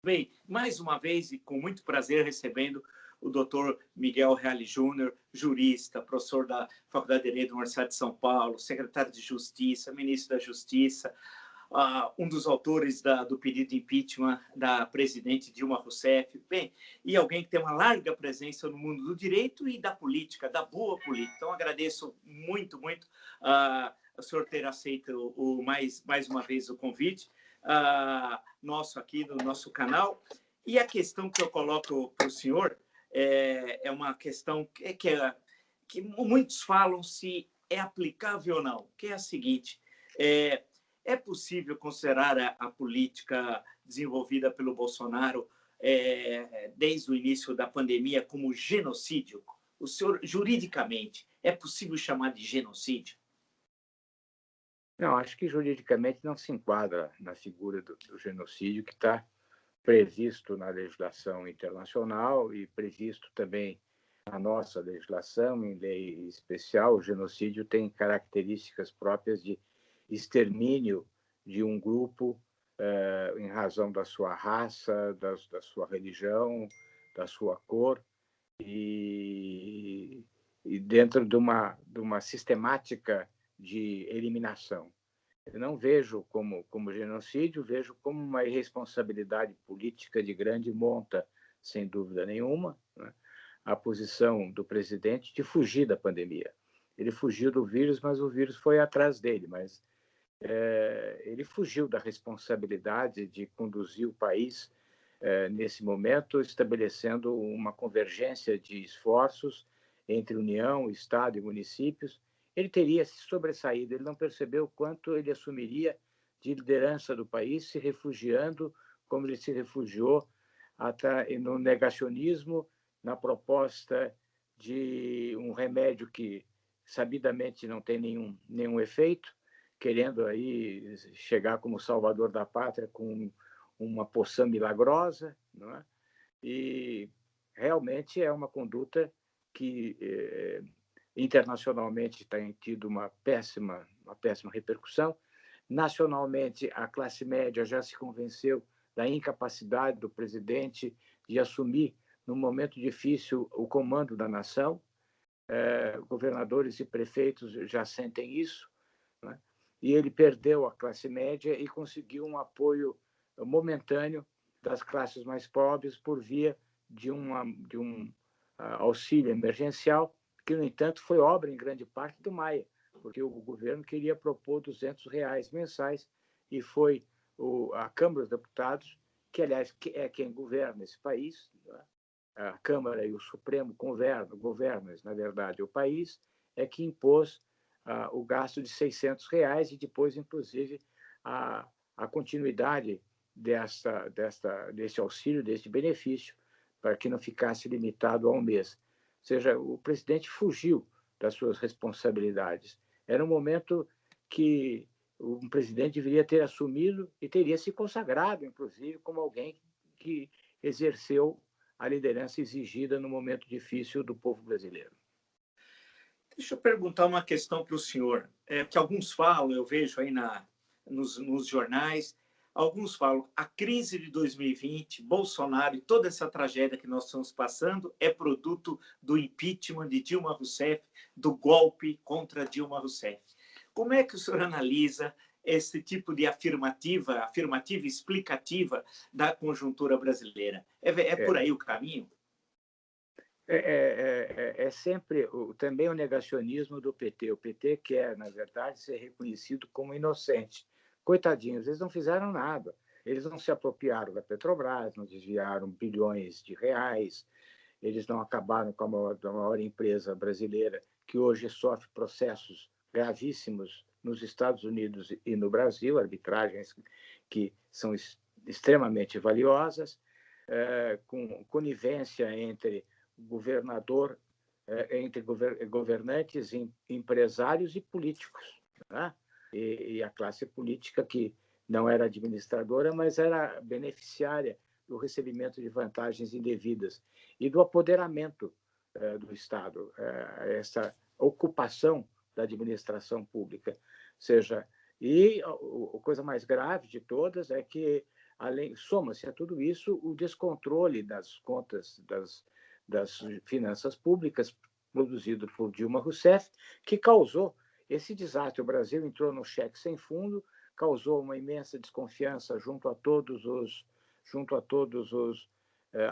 Bem, mais uma vez e com muito prazer recebendo o Dr. Miguel Reale Júnior, jurista, professor da Faculdade de Direito da Universidade de São Paulo, secretário de Justiça, ministro da Justiça, um dos autores do pedido de impeachment da presidente Dilma Rousseff, bem, e alguém que tem uma larga presença no mundo do direito e da política, da boa política. Então, agradeço muito, muito o senhor ter aceito mais uma vez o convite nosso aqui no nosso canal. E a questão que eu coloco para o senhor é uma questão que muitos falam se é aplicável ou não, que é a seguinte: é possível considerar a política desenvolvida pelo Bolsonaro desde o início da pandemia como genocídio? O senhor, juridicamente, é possível chamar de genocídio? Não, acho que juridicamente não se enquadra na figura do genocídio que está previsto na legislação internacional e previsto também na nossa legislação, em lei especial. O genocídio tem características próprias de extermínio de um grupo em razão da sua raça, da sua religião, da sua cor, e dentro de uma sistemática de eliminação. Eu não vejo como genocídio, vejo como uma irresponsabilidade política de grande monta, sem dúvida nenhuma, né? A posição do presidente de fugir da pandemia. Ele fugiu do vírus, mas o vírus foi atrás dele. Mas ele fugiu da responsabilidade de conduzir o país nesse momento, estabelecendo uma convergência de esforços entre União, Estado e municípios. Ele teria se sobressaído, ele não percebeu quanto ele assumiria de liderança do país, se refugiando, como ele se refugiou no negacionismo, na proposta de um remédio que sabidamente não tem nenhum efeito, querendo aí chegar como salvador da pátria com uma poção milagrosa, não é? E realmente é uma conduta que internacionalmente tem tido uma péssima repercussão. Nacionalmente, a classe média já se convenceu da incapacidade do presidente de assumir, num momento difícil, o comando da nação. Governadores e prefeitos já sentem isso, né? E ele perdeu a classe média e conseguiu um apoio momentâneo das classes mais pobres por via de um auxílio emergencial, que, no entanto, foi obra, em grande parte, do Maia, porque o governo queria propor R$ 200 mensais e foi a Câmara dos Deputados, que, aliás, é quem governa esse país, né? A Câmara e o Supremo governam, na verdade, o país, é que impôs o gasto de R$ 600 e depois, inclusive, a continuidade desse auxílio, desse benefício, para que não ficasse limitado a um mês. Ou seja, o presidente fugiu das suas responsabilidades. Era um momento que um presidente deveria ter assumido e teria se consagrado, inclusive, como alguém que exerceu a liderança exigida no momento difícil do povo brasileiro. Deixa eu perguntar uma questão para o senhor, que alguns falam, eu vejo aí nos jornais, alguns falam, a crise de 2020, Bolsonaro e toda essa tragédia que nós estamos passando é produto do impeachment de Dilma Rousseff, do golpe contra Dilma Rousseff. Como é que o senhor analisa esse tipo de afirmativa explicativa da conjuntura brasileira? É por aí o caminho? É sempre também o negacionismo do PT. O PT quer, na verdade, ser reconhecido como inocente. Coitadinhos, eles não fizeram nada. Eles não se apropriaram da Petrobras, não desviaram bilhões de reais, eles não acabaram com a maior empresa brasileira, que hoje sofre processos gravíssimos nos Estados Unidos e no Brasil, arbitragens que são extremamente valiosas, com conivência entre governador, entre governantes, empresários e políticos, né? E a classe política, que não era administradora, mas era beneficiária do recebimento de vantagens indevidas e do apoderamento do Estado, essa ocupação da administração pública. Ou seja, e a coisa mais grave de todas é que soma-se a tudo isso o descontrole das contas das finanças públicas produzido por Dilma Rousseff, que causou esse desastre. O Brasil entrou no cheque sem fundo, causou uma imensa desconfiança junto a todos os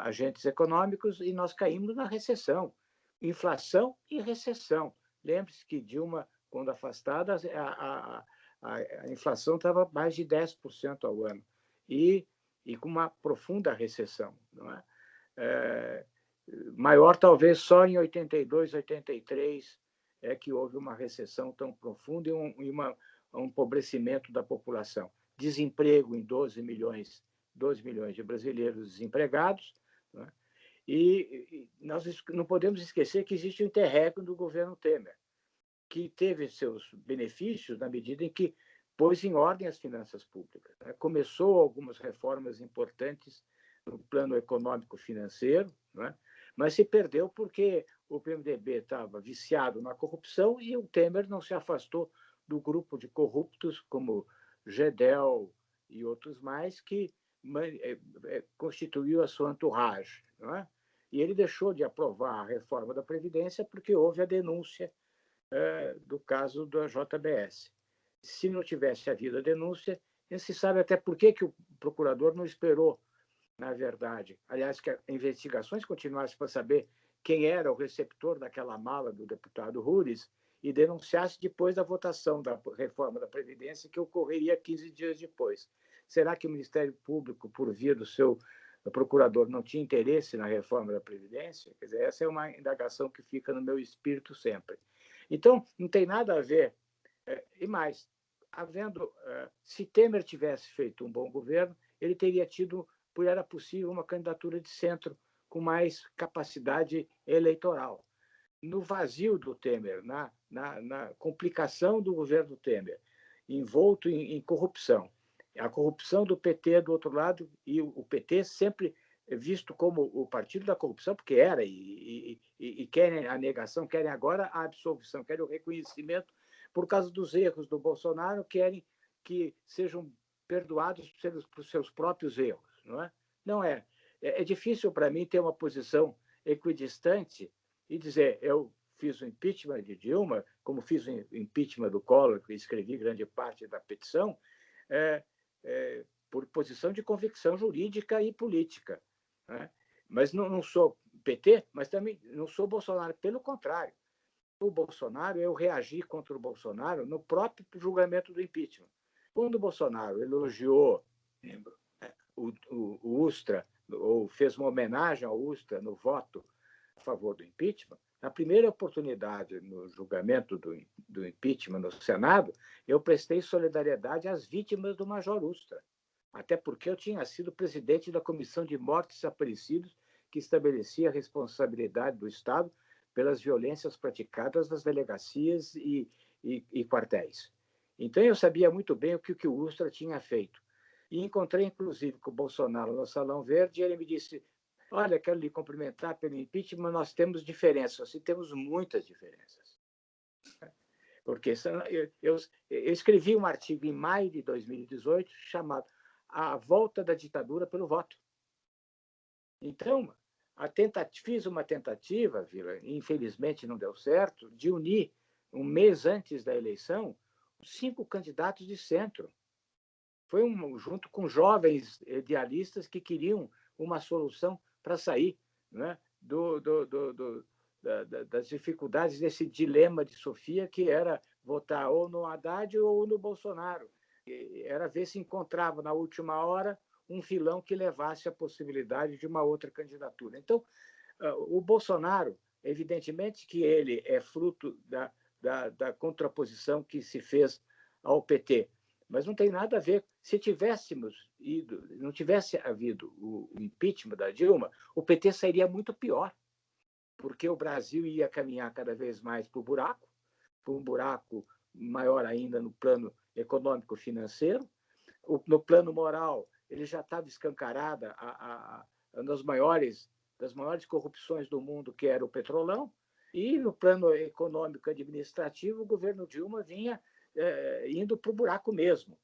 agentes econômicos, e nós caímos na recessão. Inflação e recessão. Lembre-se que Dilma, quando afastada, a inflação estava mais de 10% ao ano, e com uma profunda recessão. Não é? Maior talvez só em 82, 83, é que houve uma recessão tão profunda e um empobrecimento da população. Desemprego em 12 milhões de brasileiros desempregados, né? E nós não podemos esquecer que existe o interregno do governo Temer, que teve seus benefícios na medida em que pôs em ordem as finanças públicas, né? Começou algumas reformas importantes no plano econômico-financeiro, né? Mas se perdeu porque o PMDB estava viciado na corrupção e o Temer não se afastou do grupo de corruptos como Gedel e outros mais, que constituiu a sua entourage, não é? E ele deixou de aprovar a reforma da Previdência porque houve a denúncia do caso da JBS. Se não tivesse havido a denúncia, não se sabe até por que o procurador não esperou, na verdade. Aliás, que as investigações continuassem para saber quem era o receptor daquela mala do deputado Rures e denunciasse depois da votação da reforma da Previdência, que ocorreria 15 dias depois. Será que o Ministério Público, por via do seu procurador, não tinha interesse na reforma da Previdência? Quer dizer, essa é uma indagação que fica no meu espírito sempre. Então, não tem nada a ver. E mais, se Temer tivesse feito um bom governo, ele teria tido, era possível, uma candidatura de centro com mais capacidade eleitoral. No vazio do Temer, na complicação do governo Temer, envolto em corrupção, a corrupção do PT do outro lado, e o PT sempre visto como o partido da corrupção, porque era, e querem a negação, querem agora a absolvição, querem o reconhecimento por causa dos erros do Bolsonaro, querem que sejam perdoados por seus próprios erros. Não é? Não é. É difícil para mim ter uma posição equidistante e dizer, eu fiz o impeachment de Dilma, como fiz o impeachment do Collor, que escrevi grande parte da petição, por posição de convicção jurídica e política. Né? Mas não sou PT, mas também não sou Bolsonaro. Pelo contrário, o Bolsonaro, eu reagi contra o Bolsonaro no próprio julgamento do impeachment. Quando o Bolsonaro elogiou o Ustra, ou fez uma homenagem ao Ustra no voto a favor do impeachment, na primeira oportunidade no julgamento do impeachment no Senado, eu prestei solidariedade às vítimas do Major Ustra, até porque eu tinha sido presidente da Comissão de Mortos Desaparecidos, que estabelecia a responsabilidade do Estado pelas violências praticadas nas delegacias e quartéis. Então, eu sabia muito bem o que o Ustra tinha feito. E encontrei, inclusive, com o Bolsonaro no Salão Verde, e ele me disse, olha, quero lhe cumprimentar pelo impeachment, mas nós temos diferenças, e temos muitas diferenças. Porque eu escrevi um artigo em maio de 2018 chamado A Volta da Ditadura pelo Voto. Então, fiz uma tentativa, Vila, infelizmente não deu certo, de unir, um mês antes da eleição, 5 candidatos de centro. Foi junto com jovens idealistas que queriam uma solução para sair, né, das dificuldades desse dilema de Sofia, que era votar ou no Haddad ou no Bolsonaro. Era ver se encontrava, na última hora, um filão que levasse a possibilidade de uma outra candidatura. Então, o Bolsonaro, evidentemente que ele é fruto da contraposição que se fez ao PT, mas não tem nada a ver. Se não tivesse havido o impeachment da Dilma, o PT sairia muito pior, porque o Brasil ia caminhar cada vez mais para um buraco maior ainda no plano econômico-financeiro. No plano moral, ele já estava escancarada das maiores corrupções do mundo, que era o Petrolão, e no plano econômico-administrativo, o governo Dilma vinha indo para o buraco mesmo.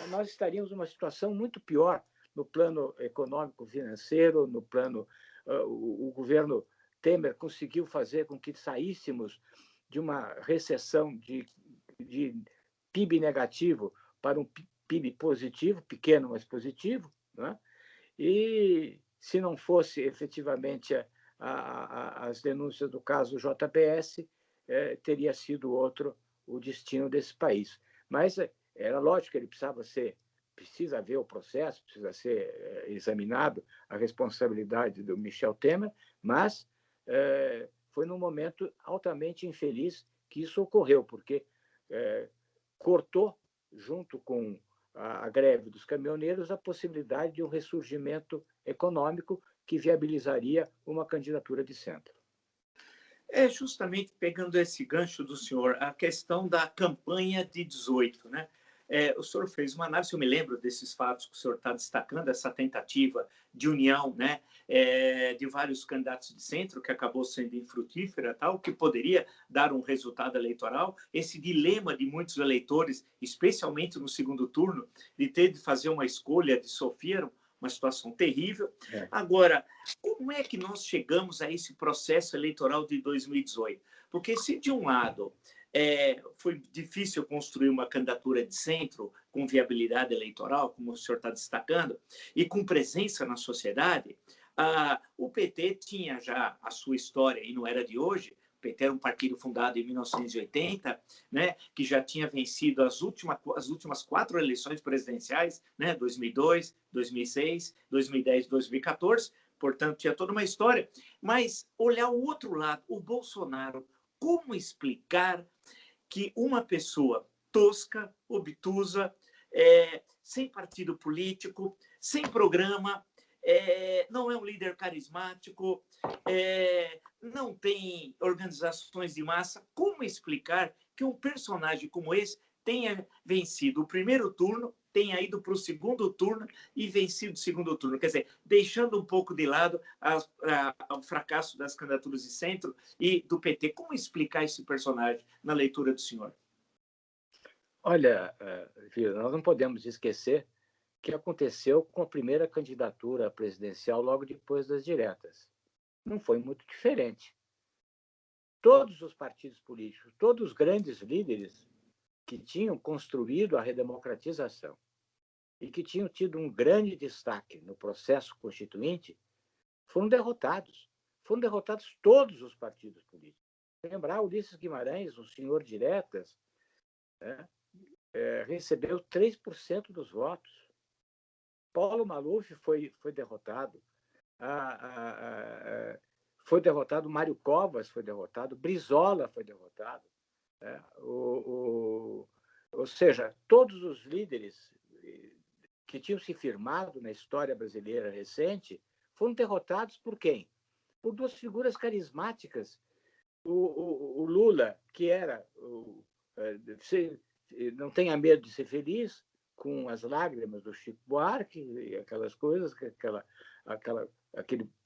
Nós estaríamos numa situação muito pior no plano econômico-financeiro, no plano... o governo Temer conseguiu fazer com que saíssemos de uma recessão de PIB negativo para um PIB positivo, pequeno, mas positivo, né? E se não fosse efetivamente as denúncias do caso JBS, teria sido outro o destino desse país. Mas era lógico que ele precisa ver o processo, precisa ser examinado a responsabilidade do Michel Temer, mas foi num momento altamente infeliz que isso ocorreu, porque cortou, junto com a greve dos caminhoneiros, a possibilidade de um ressurgimento econômico que viabilizaria uma candidatura de centro. Justamente pegando esse gancho do senhor, a questão da campanha de 18, né? O senhor fez uma análise, eu me lembro desses fatos que o senhor está destacando, essa tentativa de união, né, de vários candidatos de centro, que acabou sendo infrutífera, tal, que poderia dar um resultado eleitoral, esse dilema de muitos eleitores, especialmente no segundo turno, de ter de fazer uma escolha, de sofrer uma situação terrível. Agora, como é que nós chegamos a esse processo eleitoral de 2018? Porque se, de um lado, foi difícil construir uma candidatura de centro com viabilidade eleitoral, como o senhor está destacando, e com presença na sociedade, o PT tinha já a sua história, e não era de hoje. O PT era um partido fundado em 1980, né, que já tinha vencido as últimas 4 eleições presidenciais, né, 2002, 2006, 2010 e 2014, portanto, tinha toda uma história. Mas olhar o outro lado, o Bolsonaro, como explicar que uma pessoa tosca, obtusa, sem partido político, sem programa, não é um líder carismático, não tem organizações de massa. Como explicar que um personagem como esse tenha vencido o primeiro turno, tenha ido para o segundo turno e vencido o segundo turno? Quer dizer, deixando um pouco de lado o fracasso das candidaturas de centro e do PT. Como explicar esse personagem na leitura do senhor? Olha, Vila, nós não podemos esquecer que aconteceu com a primeira candidatura presidencial logo depois das diretas. Não foi muito diferente. Todos os partidos políticos, todos os grandes líderes que tinham construído a redemocratização e que tinham tido um grande destaque no processo constituinte, foram derrotados. Foram derrotados todos os partidos políticos. Lembrar, Ulisses Guimarães, o senhor diretas, recebeu 3% dos votos. Paulo Maluf foi derrotado. Foi derrotado, Mário Covas foi derrotado, Brizola foi derrotado. Ou seja, todos os líderes que tinham se firmado na história brasileira recente foram derrotados por quem? Por 2 figuras carismáticas. O Lula, que era não tenha medo de ser feliz, com as lágrimas do Chico Buarque e aquelas coisas, aquela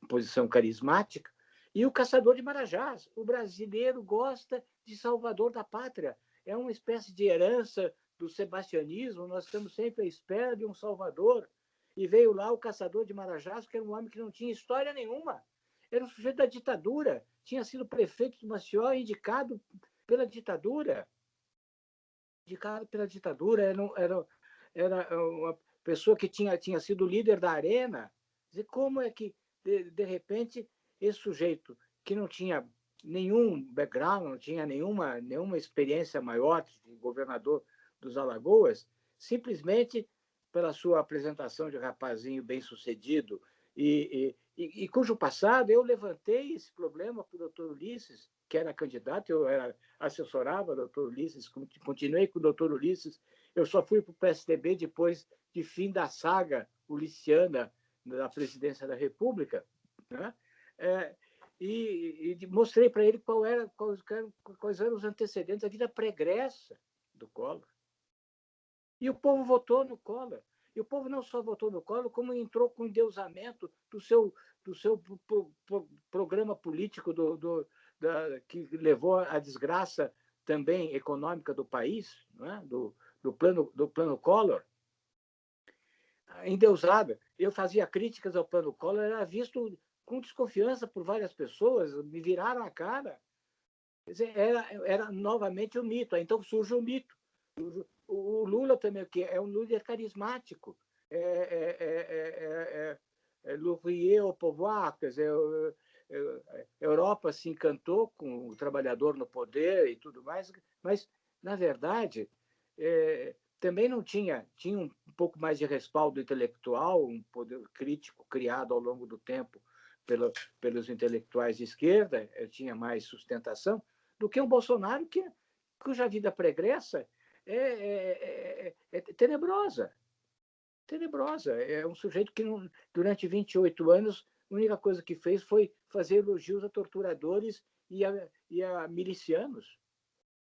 posição carismática, e o caçador de marajás. O brasileiro gosta de salvador da pátria. É uma espécie de herança do sebastianismo. Nós estamos sempre à espera de um salvador. E veio lá o caçador de marajás, que era um homem que não tinha história nenhuma. Era um sujeito da ditadura. Tinha sido prefeito de Maceió, indicado pela ditadura. Era uma pessoa que tinha sido líder da Arena. Dizer, como é que, de repente, esse sujeito que não tinha nenhum background, não tinha nenhuma experiência maior de governador dos Alagoas, simplesmente pela sua apresentação de rapazinho bem-sucedido e cujo passado eu levantei esse problema para o doutor Ulisses, que era candidato, eu assessorava o doutor Ulisses, continuei com o doutor Ulisses, eu só fui para o PSDB depois de fim da saga uliciana da presidência da República, né? E mostrei para ele quais eram os antecedentes da vida pregressa do Collor. E o povo votou no Collor. E o povo não só votou no Collor, como entrou com endeusamento do seu programa político que levou à desgraça também econômica do país, não é? do plano Collor. endeusada. Eu fazia críticas ao plano Collor, era visto com desconfiança por várias pessoas, me viraram a cara. Quer dizer, era novamente o mito. Então surge o mito. O Lula também, que é um líder carismático, l'ouvrier au pouvoir, quer dizer, a Europa se encantou com o trabalhador no poder e tudo mais, mas, na verdade, também não tinha um pouco mais de respaldo intelectual, um poder crítico criado ao longo do tempo pelos intelectuais de esquerda, tinha mais sustentação, do que um Bolsonaro cuja vida pregressa é tenebrosa. Tenebrosa. É um sujeito que, durante 28 anos, a única coisa que fez foi fazer elogios a torturadores e a milicianos.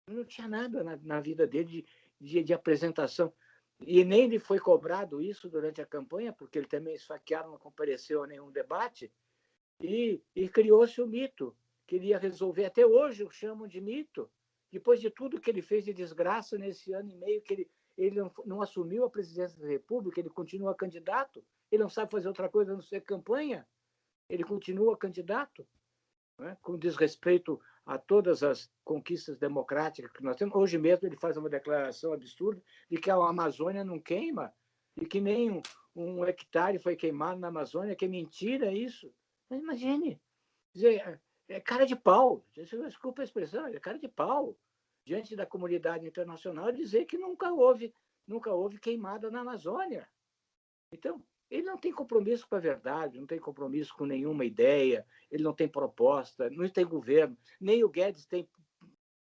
Não tinha nada na vida dele de apresentação. E nem lhe foi cobrado isso durante a campanha, porque ele também esfaqueado, não compareceu a nenhum debate, e criou-se o mito, que ele ia resolver. Até hoje o chamam de mito. Depois de tudo que ele fez de desgraça nesse ano e meio, que ele não assumiu a presidência da República, ele continua candidato, ele não sabe fazer outra coisa a não ser campanha, ele continua candidato, né? Com desrespeito a todas as conquistas democráticas que nós temos. Hoje mesmo ele faz uma declaração absurda de que a Amazônia não queima, e que nem um hectare foi queimado na Amazônia, que é mentira isso. Mas imagine, dizer, é cara de pau, desculpa a expressão, é cara de pau, diante da comunidade internacional, dizer que nunca houve queimada na Amazônia. Então, ele não tem compromisso com a verdade, não tem compromisso com nenhuma ideia, ele não tem proposta, não tem governo, nem o Guedes tem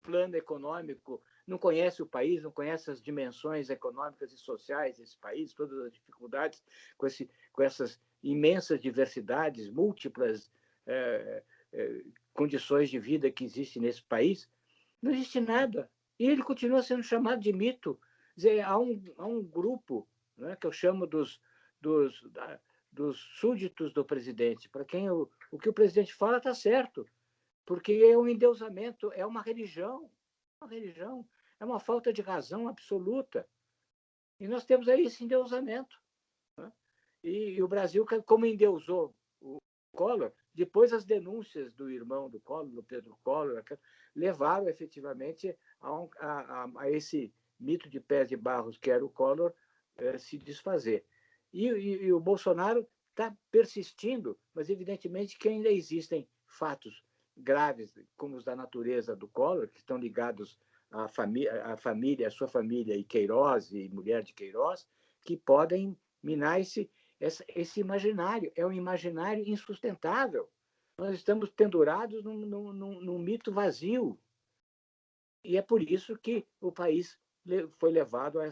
plano econômico, não conhece o país, não conhece as dimensões econômicas e sociais desse país, todas as dificuldades com essas imensas diversidades, múltiplas condições de vida que existem nesse país. Não existe nada. E ele continua sendo chamado de mito. Quer dizer, há um grupo, né, que eu chamo dos, dos súditos do presidente, para quem o que o presidente fala está certo, porque é um endeusamento, é uma religião, é uma falta de razão absoluta. E nós temos aí esse endeusamento. Né? E o Brasil, como endeusou o Collor, depois as denúncias do irmão do Collor, do Pedro Collor, levaram efetivamente a esse mito de pés de barros que era o Collor se desfazer. E o Bolsonaro está persistindo, mas evidentemente que ainda existem fatos graves, como os da natureza do Collor, que estão ligados à família, à sua família e Queiroz, e mulher de Queiroz, que podem minar esse imaginário. É um imaginário insustentável. Nós estamos pendurados num mito vazio. E é por isso que o país foi levado a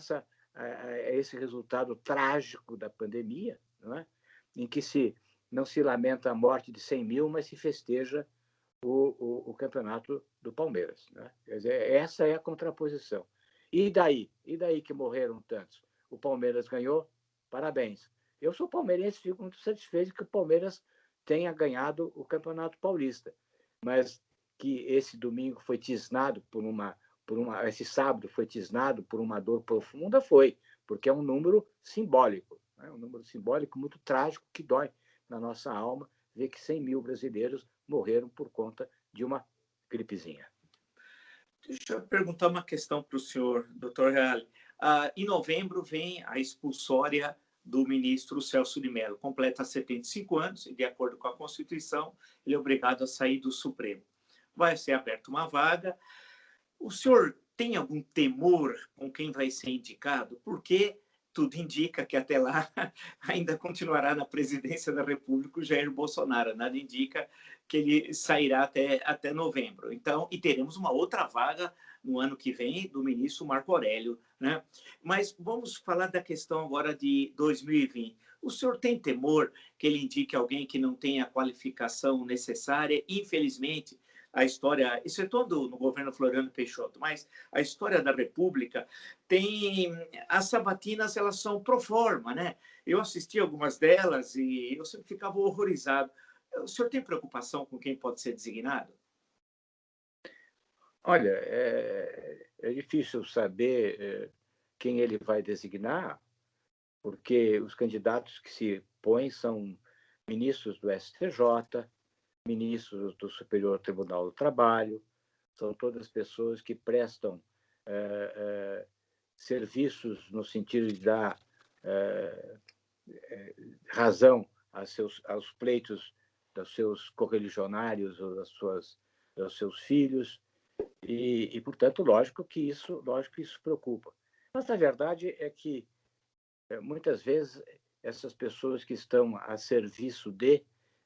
esse resultado trágico da pandemia, não é? Em que não se lamenta a morte de 100 mil, mas se festeja o campeonato do Palmeiras. Né? Quer dizer, essa é a contraposição. E daí? E daí que morreram tantos? O Palmeiras ganhou, parabéns. Eu sou palmeirense, fico muito satisfeito que o Palmeiras tenha ganhado o Campeonato Paulista, mas que esse domingo foi tisnado esse sábado foi tisnado por uma dor profunda, porque é um número simbólico, né? Um número simbólico muito trágico que dói na nossa alma ver que 100 mil brasileiros morreram por conta de uma gripezinha. Deixa eu perguntar uma questão para o senhor, doutor Reale. Em novembro vem a expulsória do ministro Celso de Mello. Completa 75 anos e, de acordo com a Constituição, ele é obrigado a sair do Supremo. Vai ser aberta uma vaga. O senhor tem algum temor com quem vai ser indicado? Porque tudo indica que até lá ainda continuará na presidência da República o Jair Bolsonaro. Nada indica que ele sairá até novembro. Então, e teremos uma outra vaga no ano que vem do ministro Marco Aurélio, né? Mas vamos falar da questão agora de 2020. O senhor tem temor que ele indique alguém que não tenha a qualificação necessária? Infelizmente, a história, isso é todo no governo Floriano Peixoto, mas a história da República tem, as sabatinas, elas são pro forma, né? Eu assisti algumas delas e eu sempre ficava horrorizado. O senhor tem preocupação com quem pode ser designado? Olha, é difícil saber quem ele vai designar, porque os candidatos que se põem são ministros do STJ, ministros do Superior Tribunal do Trabalho, são todas pessoas que prestam serviços no sentido de dar razão aos pleitos dos seus correligionários ou dos seus filhos, e, portanto, lógico que isso preocupa. Mas a verdade é que, muitas vezes, essas pessoas que estão a serviço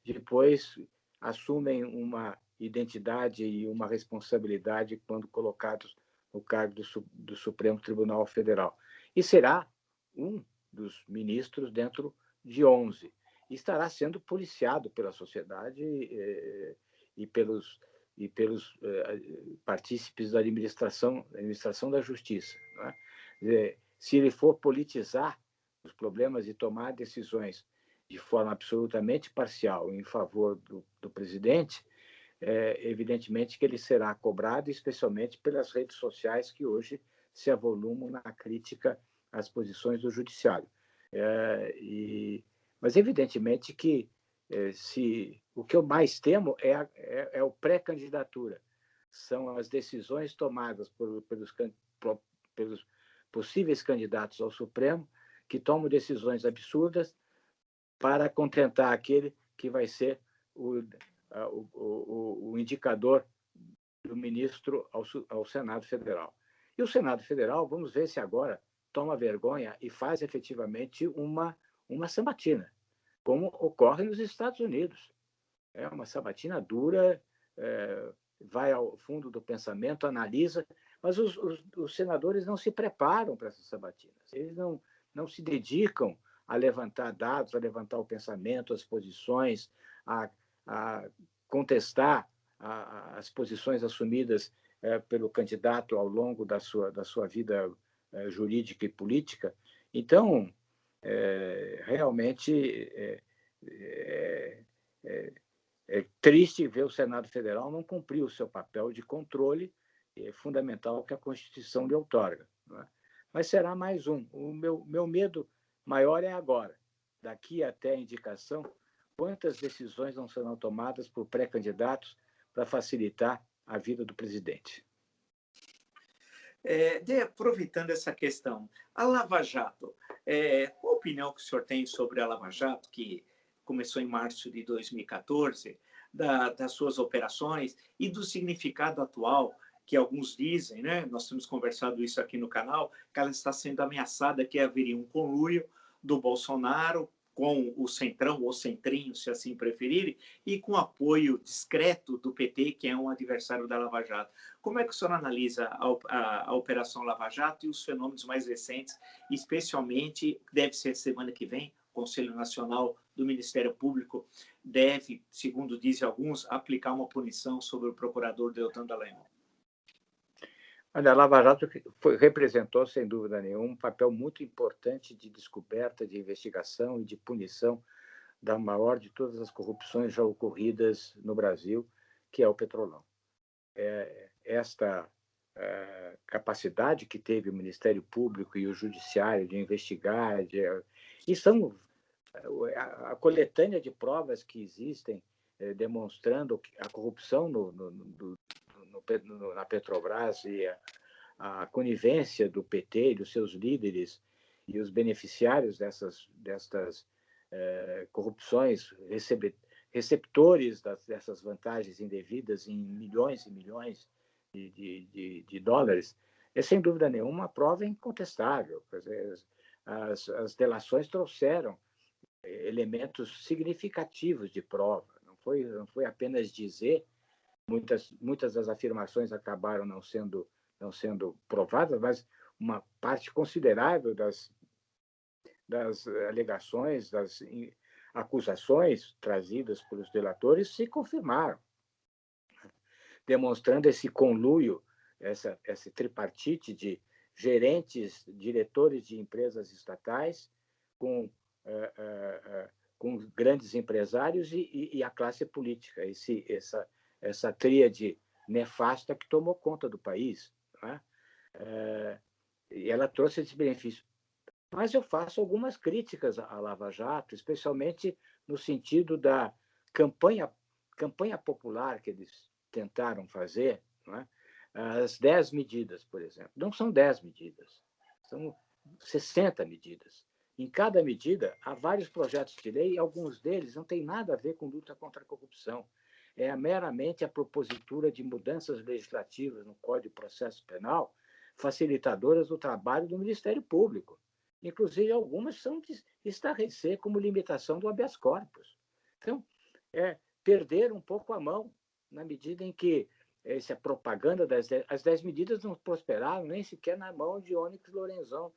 depois assumem uma identidade e uma responsabilidade quando colocados no cargo do Supremo Tribunal Federal. E será um dos ministros dentro de 11. E estará sendo policiado pela sociedade e pelos partícipes da administração da justiça. Não é? Se ele for politizar os problemas e tomar decisões de forma absolutamente parcial em favor do presidente, evidentemente que ele será cobrado, especialmente pelas redes sociais que hoje se avolumam na crítica às posições do judiciário. Mas, evidentemente, que o que eu mais temo é o pré-candidatura. São as decisões tomadas pelos possíveis candidatos ao Supremo, que tomam decisões absurdas para contentar aquele que vai ser o indicador do ministro ao Senado Federal. E o Senado Federal, vamos ver se agora toma vergonha e faz efetivamente uma sabatina, como ocorre nos Estados Unidos. É uma sabatina dura, vai ao fundo do pensamento, analisa, mas os senadores não se preparam para essas sabatinas. Eles não se dedicam a levantar dados, a levantar o pensamento, as posições, a contestar as posições assumidas pelo candidato ao longo da sua vida jurídica e política. Então, realmente é triste ver o Senado Federal não cumprir o seu papel de controle fundamental que a Constituição lhe outorga. Não é? Mas será mais um. O meu medo maior é agora, daqui até a indicação, quantas decisões não serão tomadas por pré-candidatos para facilitar a vida do presidente. Aproveitando essa questão, a Lava Jato, qual a opinião que o senhor tem sobre a Lava Jato, que começou em março de 2014, das suas operações e do significado atual, que alguns dizem, né? Nós temos conversado isso aqui no canal, que ela está sendo ameaçada, que haveria um conluio do Bolsonaro com o Centrão, ou Centrinho, se assim preferirem, e com apoio discreto do PT, que é um adversário da Lava Jato. Como é que o senhor analisa a Operação Lava Jato e os fenômenos mais recentes, especialmente, deve ser semana que vem, o Conselho Nacional do Ministério Público deve, segundo dizem alguns, aplicar uma punição sobre o procurador Deltan Dallagnol? Olha, a Lava Jato representou, sem dúvida nenhuma, um papel muito importante de descoberta, de investigação e de punição da maior de todas as corrupções já ocorridas no Brasil, que é o Petrolão. Esta capacidade que teve o Ministério Público e o Judiciário de investigar, e são a coletânea de provas que existem demonstrando a corrupção na Petrobras e a conivência do PT e dos seus líderes e os beneficiários destas corrupções, receptores dessas vantagens indevidas em milhões e milhões de dólares, é sem dúvida nenhuma uma prova incontestável. As delações trouxeram elementos significativos de prova. Não foi apenas dizer. Muitas das afirmações acabaram não sendo provadas, mas uma parte considerável das alegações, das acusações trazidas pelos delatores se confirmaram, demonstrando esse conluio, esse tripartite de gerentes, diretores de empresas estatais com grandes empresários e a classe política, essa tríade nefasta que tomou conta do país. Não é? E ela trouxe esse benefício. Mas eu faço algumas críticas à Lava Jato, especialmente no sentido da campanha, campanha popular que eles tentaram fazer, não é? As 10 medidas, por exemplo. Não são 10 medidas, são 60 medidas. Em cada medida, há vários projetos de lei, e alguns deles não têm nada a ver com luta contra a corrupção. É meramente a propositura de mudanças legislativas no Código de Processo Penal, facilitadoras do trabalho do Ministério Público. Inclusive, algumas são de estarrecer como limitação do habeas corpus. Então, perder um pouco a mão, na medida em que essa propaganda as 10 medidas não prosperaram nem sequer na mão de Onyx Lorenzon,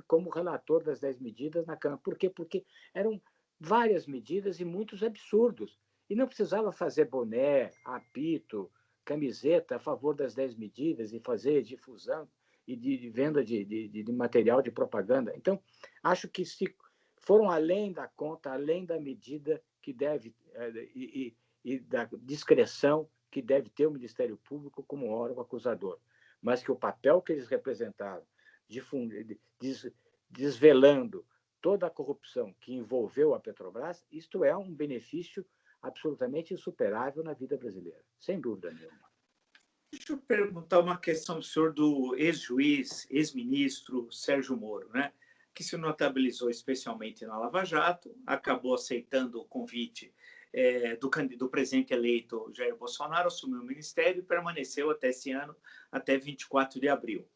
como relator das 10 medidas na Câmara. Por quê? Porque eram várias medidas e muitos absurdos. E não precisava fazer boné, apito, camiseta a favor das 10 medidas e fazer difusão e de venda de material de propaganda. Então, acho que se foram além da conta, além da medida que deve e da discreção que deve ter o Ministério Público como órgão acusador, mas que o papel que eles representaram, desvelando toda a corrupção que envolveu a Petrobras, isto é um benefício absolutamente insuperável na vida brasileira, sem dúvida nenhuma. Deixa eu perguntar uma questão do senhor do ex-juiz, ex-ministro Sérgio Moro, né? Que se notabilizou especialmente na Lava Jato, acabou aceitando o convite do presidente eleito Jair Bolsonaro, assumiu o ministério e permaneceu até esse ano, até 24 de abril.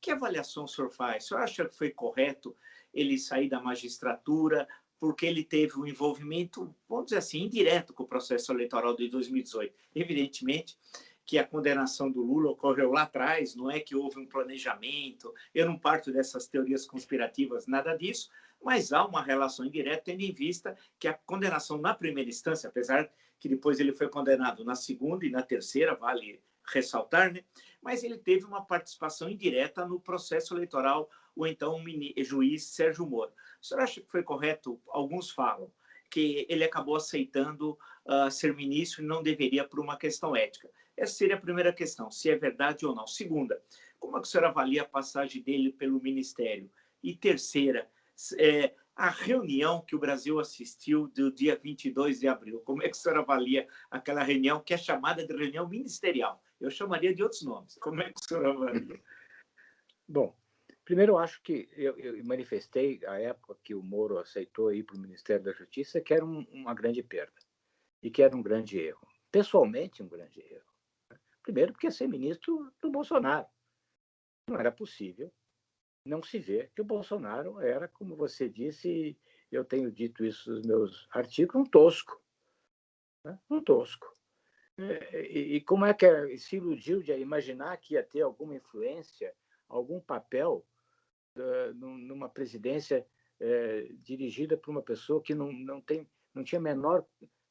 Que avaliação o senhor faz? O senhor acha que foi correto ele sair da magistratura porque ele teve um envolvimento, vamos dizer assim, indireto com o processo eleitoral de 2018? Evidentemente que a condenação do Lula ocorreu lá atrás, não é que houve um planejamento, eu não parto dessas teorias conspirativas, nada disso, mas há uma relação indireta, tendo em vista que a condenação na primeira instância, apesar que depois ele foi condenado na segunda e na terceira, vale ressaltar, né? Mas ele teve uma participação indireta no processo eleitoral, o então juiz Sérgio Moro. O senhor acha que foi correto? Alguns falam que ele acabou aceitando ser ministro e não deveria por uma questão ética. Essa seria a primeira questão, se é verdade ou não. Segunda, como é que o senhor avalia a passagem dele pelo ministério? E terceira, a reunião que o Brasil assistiu do dia 22 de abril, como é que o senhor avalia aquela reunião que é chamada de reunião ministerial? Eu chamaria de outros nomes. Como é que o senhor avalia? Bom, primeiro eu acho que eu manifestei, à época que o Moro aceitou ir para o Ministério da Justiça, que era uma grande perda e que era um grande erro. Pessoalmente, um grande erro. Primeiro, porque ia ser ministro do Bolsonaro. Não era possível não se ver que o Bolsonaro era, como você disse, eu tenho dito isso nos meus artigos, um tosco. Né? Um tosco. E como é que se iludiu de imaginar que ia ter alguma influência, algum papel numa presidência dirigida por uma pessoa que não tinha menor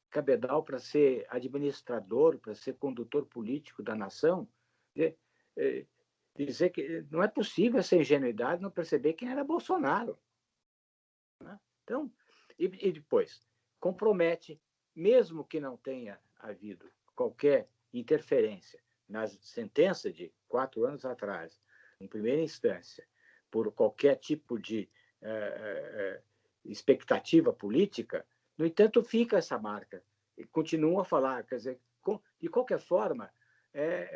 cabedal para ser administrador, para ser condutor político da nação? Dizer que não é possível essa ingenuidade não perceber quem era Bolsonaro. Né? Então, e depois, compromete, mesmo que não tenha havido qualquer interferência na sentença de 4 anos atrás, em primeira instância, por qualquer tipo de expectativa política, no entanto, fica essa marca. E continuam a falar, quer dizer, de qualquer forma,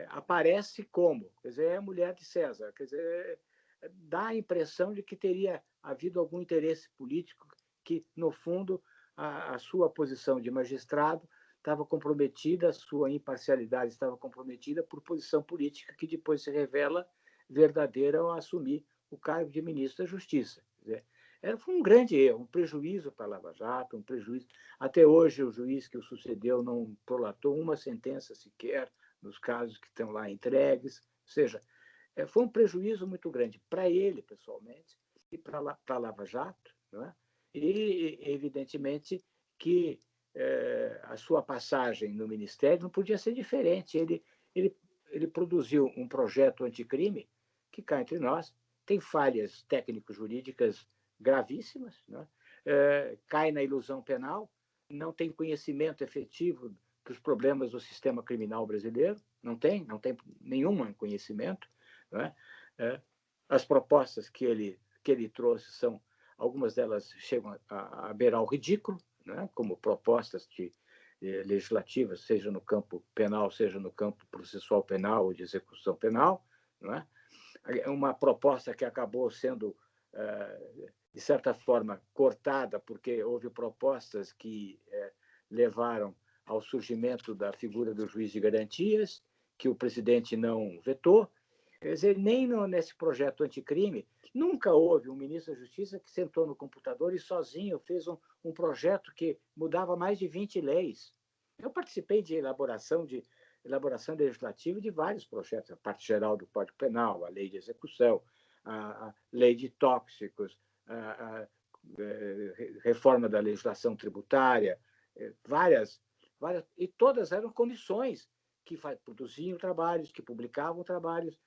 aparece como, quer dizer, é a mulher de César, quer dizer, dá a impressão de que teria havido algum interesse político que, no fundo, a sua posição de magistrado estava comprometida, a sua imparcialidade estava comprometida por posição política que depois se revela verdadeira ao assumir o cargo de ministro da Justiça. Quer dizer, foi um grande erro, um prejuízo para a Lava Jato, um prejuízo. Até hoje, o juiz que o sucedeu não prolatou uma sentença sequer nos casos que estão lá entregues. Ou seja, foi um prejuízo muito grande para ele, pessoalmente, e para a Lava Jato, não é? E, evidentemente, que a sua passagem no Ministério não podia ser diferente. Ele produziu um projeto anticrime que, cá entre nós, tem falhas técnico-jurídicas gravíssimas, não é? Cai na ilusão penal, não tem conhecimento efetivo dos problemas do sistema criminal brasileiro, não tem nenhum conhecimento. Não é? As propostas que ele que ele trouxe são, algumas delas chegam a beirar o ridículo, né? Como propostas legislativas, seja no campo penal, seja no campo processual penal ou de execução penal, não é? Uma proposta que acabou sendo, de certa forma, cortada, porque houve propostas que levaram ao surgimento da figura do juiz de garantias, que o presidente não vetou. Quer dizer, nem nesse projeto anticrime, nunca houve um ministro da Justiça que sentou no computador e sozinho fez um projeto que mudava mais de 20 leis. Eu participei de elaboração legislativa de vários projetos, a parte geral do Código Penal, a lei de execução, a lei de tóxicos, a reforma da legislação tributária, várias, e todas eram comissões que produziam trabalhos, que publicavam trabalhos,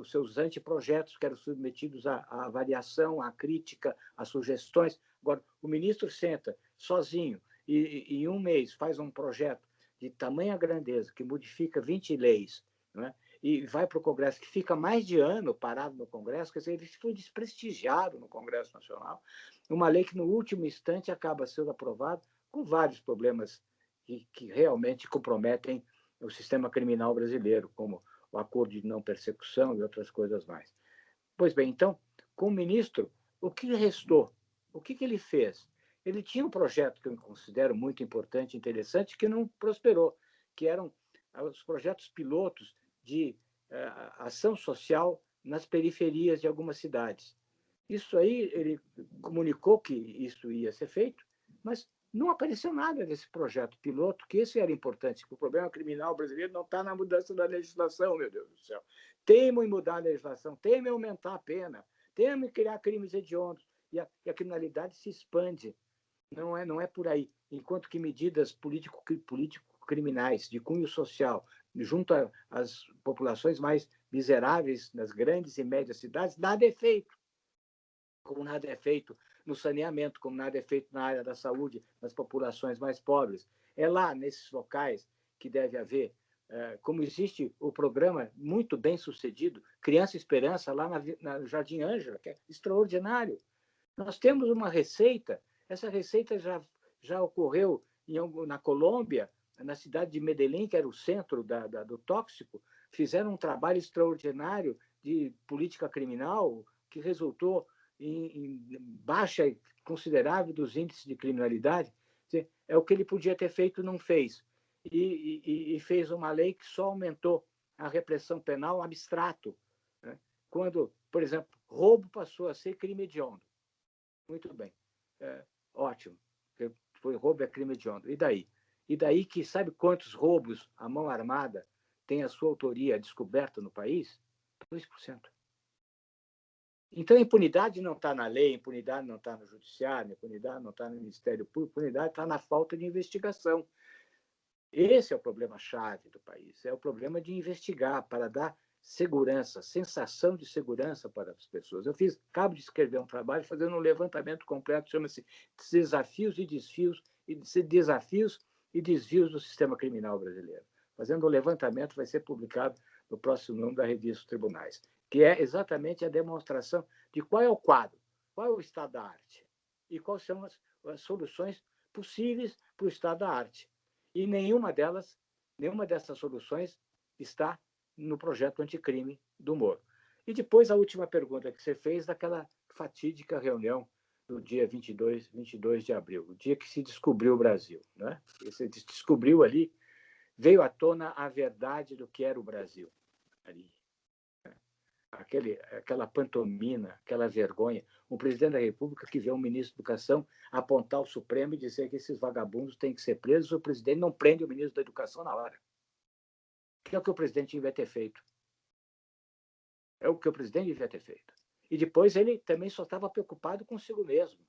os seus anteprojetos que eram submetidos à avaliação, à crítica, a sugestões. Agora, o ministro senta sozinho e em um mês faz um projeto de tamanha grandeza, que modifica 20 leis, não é? E vai para o Congresso, que fica mais de ano parado no Congresso, quer dizer, ele foi desprestigiado no Congresso Nacional, uma lei que, no último instante, acaba sendo aprovada com vários problemas que realmente comprometem o sistema criminal brasileiro, como o acordo de não persecução e outras coisas mais. Pois bem, então, com o ministro, o que restou? O que ele fez? Ele tinha um projeto que eu considero muito importante e interessante, que não prosperou, que eram os projetos pilotos de ação social nas periferias de algumas cidades. Isso aí, ele comunicou que isso ia ser feito, mas não apareceu nada desse projeto piloto, que esse era importante, porque o problema criminal brasileiro não está na mudança da legislação, meu Deus do céu. Teimam em mudar a legislação, teimam em aumentar a pena, teimam em criar crimes hediondos, e a criminalidade se expande. Não é por aí. Enquanto que medidas político-criminais de cunho social, junto às populações mais miseráveis nas grandes e médias cidades, nada é feito. Como nada é feito no saneamento, como nada é feito na área da saúde, nas populações mais pobres. É lá, nesses locais, que deve haver, como existe o programa muito bem sucedido, Criança Esperança, lá na Jardim Ângela, que é extraordinário. Nós temos uma receita, essa receita já ocorreu na Colômbia, na cidade de Medellín, que era o centro do tóxico, fizeram um trabalho extraordinário de política criminal que resultou em baixa considerável dos índices de criminalidade. É o que ele podia ter feito, não fez. E fez uma lei que só aumentou a repressão penal abstrato, né? Quando, por exemplo, roubo passou a ser crime hediondo. Muito bem. Ótimo. Roubo é crime hediondo. E daí? E daí que sabe quantos roubos a mão armada tem a sua autoria descoberta no país? 2%. Então, a impunidade não está na lei, a impunidade não está no judiciário, a impunidade não está no Ministério Público, a impunidade está na falta de investigação. Esse é o problema-chave do país, é o problema de investigar para dar segurança, sensação de segurança para as pessoas. Eu acabo de escrever um trabalho fazendo um levantamento completo, chama-se Desafios e Desvios do Sistema Criminal Brasileiro. Fazendo um levantamento, vai ser publicado no próximo número da revista Os Tribunais, que é exatamente a demonstração de qual é o quadro, qual é o estado da arte e quais são as soluções possíveis para o estado da arte. E nenhuma dessas soluções está no projeto anticrime do Moro. E depois a última pergunta que você fez daquela fatídica reunião do dia 22 de abril, o dia que se descobriu o Brasil, né? Você descobriu ali, veio à tona a verdade do que era o Brasil ali. Aquela pantomima, aquela vergonha. O presidente da República que vê um ministro da Educação apontar o Supremo e dizer que esses vagabundos têm que ser presos, o presidente não prende o ministro da Educação na hora. Que é o que o presidente devia ter feito. É o que o presidente devia ter feito. E depois ele também só estava preocupado consigo mesmo.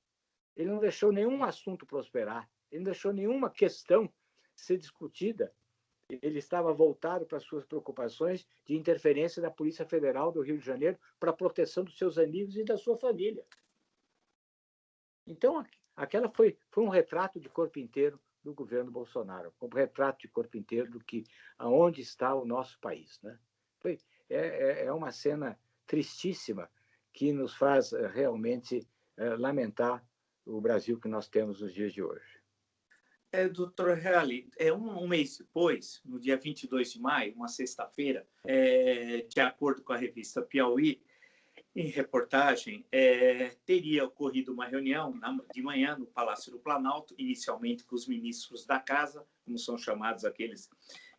Ele não deixou nenhum assunto prosperar. Ele não deixou nenhuma questão ser discutida. Ele estava voltado para as suas preocupações de interferência da Polícia Federal do Rio de Janeiro para a proteção dos seus amigos e da sua família. Então, aquela foi um retrato de corpo inteiro do governo Bolsonaro, um retrato de corpo inteiro do que aonde está o nosso país, né? É uma cena tristíssima que nos faz realmente lamentar o Brasil que nós temos nos dias de hoje. Doutor Reale, um mês depois, no dia 22 de maio, uma sexta-feira, de acordo com a revista Piauí, em reportagem, teria ocorrido uma reunião de manhã no Palácio do Planalto, inicialmente com os ministros da Casa, como são chamados aqueles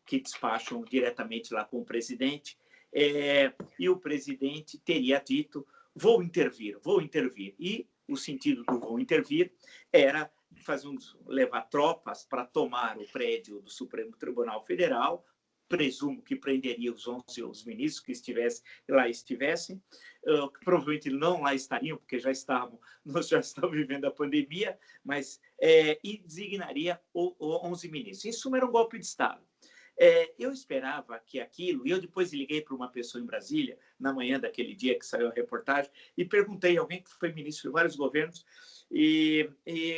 que despacham diretamente lá com o presidente, e o presidente teria dito: vou intervir. E o sentido do vou intervir era levar tropas para tomar o prédio do Supremo Tribunal Federal. Presumo que prenderia os ministros que estivessem, que provavelmente não lá estariam, porque nós já estávamos vivendo a pandemia, mas e designaria 11 ministros. Isso era um golpe de Estado. Eu esperava que aquilo, e eu depois liguei para uma pessoa em Brasília, na manhã daquele dia que saiu a reportagem, e perguntei a alguém que foi ministro de vários governos, e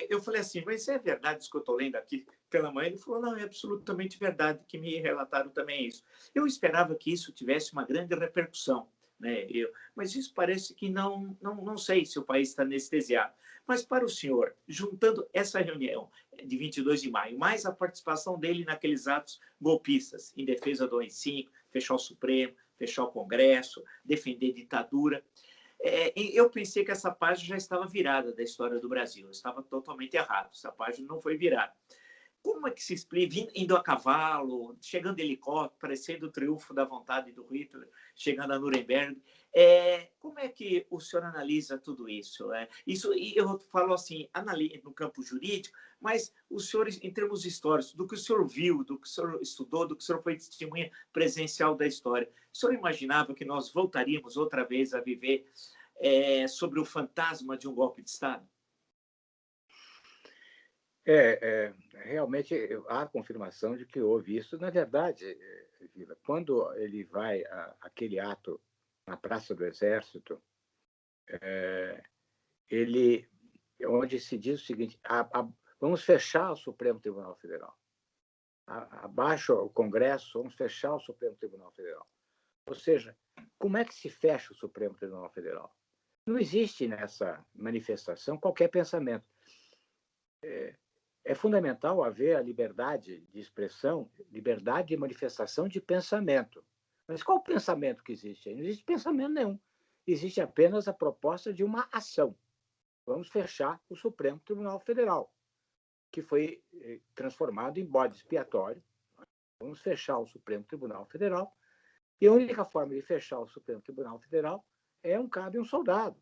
eu falei assim: mas é verdade isso que eu estou lendo aqui pela manhã? Ele falou: não, é absolutamente verdade, que me relataram também isso. Eu esperava que isso tivesse uma grande repercussão, né? Mas isso parece que não sei se o país está anestesiado. Mas para o senhor, juntando essa reunião de 22 de maio, mais a participação dele naqueles atos golpistas, em defesa do AI-5, fechar o Supremo, fechar o Congresso, defender ditadura, eu pensei que essa página já estava virada da história do Brasil. Eu estava totalmente errado. Essa página não foi virada. Como é que se explica, indo a cavalo, chegando de helicóptero, parecendo o triunfo da vontade do Hitler, chegando a Nuremberg? Como é que o senhor analisa tudo isso? Isso, e eu falo assim, no campo jurídico, mas o senhor, em termos históricos, do que o senhor viu, do que o senhor estudou, do que o senhor foi testemunha presencial da história, o senhor imaginava que nós voltaríamos outra vez a viver sobre o fantasma de um golpe de Estado? Realmente há confirmação de que houve isso. Na verdade, Vila, quando ele vai àquele ato na Praça do Exército, onde se diz o seguinte: vamos fechar o Supremo Tribunal Federal. Abaixo o Congresso, vamos fechar o Supremo Tribunal Federal. Ou seja, como é que se fecha o Supremo Tribunal Federal? Não existe nessa manifestação qualquer pensamento. É fundamental haver a liberdade de expressão, liberdade de manifestação de pensamento. Mas qual pensamento que existe aí? Não existe pensamento nenhum. Existe apenas a proposta de uma ação. Vamos fechar o Supremo Tribunal Federal, que foi transformado em bode expiatório. Vamos fechar o Supremo Tribunal Federal, e a única forma de fechar o Supremo Tribunal Federal é cabe um soldado.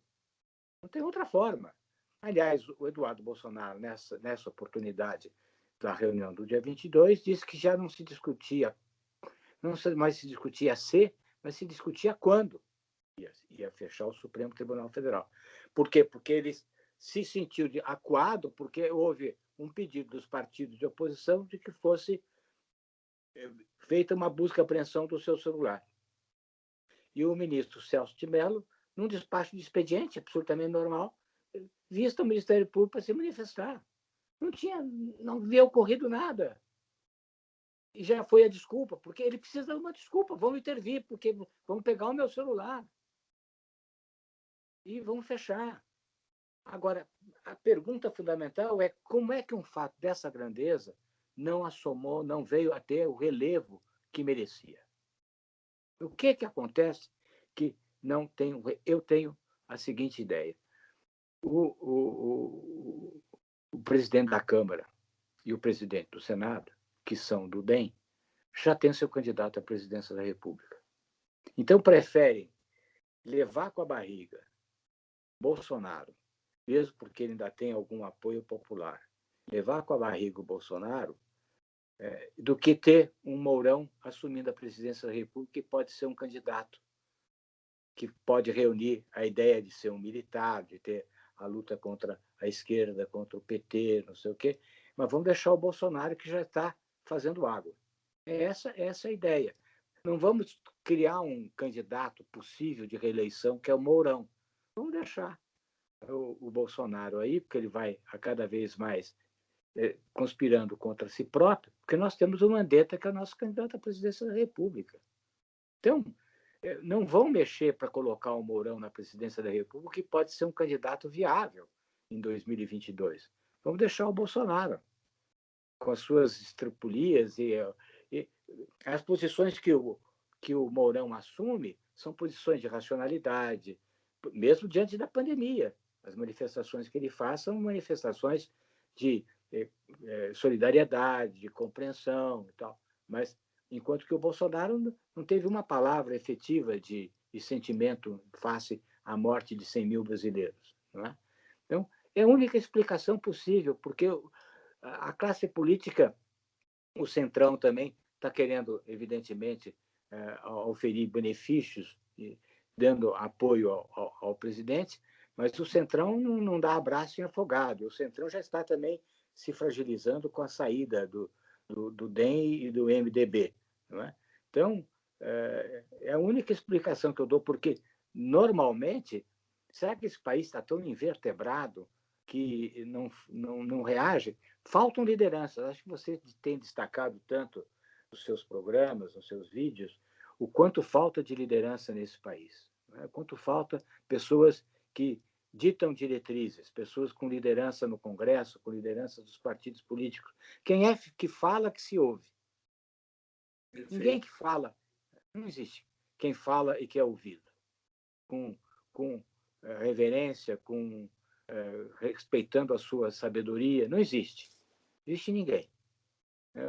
Não tem outra forma. Aliás, o Eduardo Bolsonaro, nessa oportunidade da reunião do dia 22, disse que já não se discutia, não mais se discutia se, mas se discutia quando ia fechar o Supremo Tribunal Federal. Por quê? Porque ele se sentiu acuado, porque houve um pedido dos partidos de oposição de que fosse feita uma busca e apreensão do seu celular. E o ministro Celso de Mello, num despacho de expediente absolutamente normal, vista o Ministério Público para se manifestar. Não havia ocorrido nada. E já foi a desculpa, porque ele precisa de uma desculpa. Vamos intervir, porque vamos pegar o meu celular e vamos fechar. Agora, a pergunta fundamental é como é que um fato dessa grandeza não assomou, não veio a ter o relevo que merecia? O que acontece que não tem? Eu tenho a seguinte ideia. O presidente da Câmara e o presidente do Senado, que são do DEM, já têm seu candidato à presidência da República. Então, preferem levar com a barriga Bolsonaro, mesmo porque ele ainda tem algum apoio popular, levar com a barriga o Bolsonaro, do que ter um Mourão assumindo a presidência da República, que pode ser um candidato, que pode reunir a ideia de ser um militar, de ter a luta contra a esquerda, contra o PT, não sei o quê, mas vamos deixar o Bolsonaro, que já está fazendo água. Essa a ideia. Não vamos criar um candidato possível de reeleição, que é o Mourão. Vamos deixar o Bolsonaro aí, porque ele vai a cada vez mais conspirando contra si próprio, porque nós temos o Mandetta, que é o nosso candidato à presidência da República. Então, não vão mexer para colocar o Mourão na presidência da República, que pode ser um candidato viável em 2022. Vamos deixar o Bolsonaro com as suas estripulias e as posições que o Mourão assume são posições de racionalidade, mesmo diante da pandemia. As manifestações que ele faz são manifestações de solidariedade, de compreensão e tal. Mas, enquanto que o Bolsonaro não teve uma palavra efetiva de sentimento face à morte de 100 mil brasileiros. Não é? Então, é a única explicação possível, porque a classe política, o Centrão também está querendo, evidentemente, oferir benefícios, dando apoio ao presidente, mas o Centrão não dá abraço em afogado. O Centrão já está também se fragilizando com a saída do DEM e do MDB. Não é? Então, é a única explicação que eu dou, porque, normalmente, será que esse país está tão invertebrado que não reage? Faltam lideranças. Acho que você tem destacado tanto nos seus programas, nos seus vídeos, o quanto falta de liderança nesse país. Né? Quanto falta pessoas que ditam diretrizes, pessoas com liderança no Congresso, com liderança dos partidos políticos. Quem é que fala que se ouve? Perfeito. Ninguém que fala. Não existe quem fala e que é ouvido. Com reverência, respeitando a sua sabedoria. Não existe. Não existe ninguém.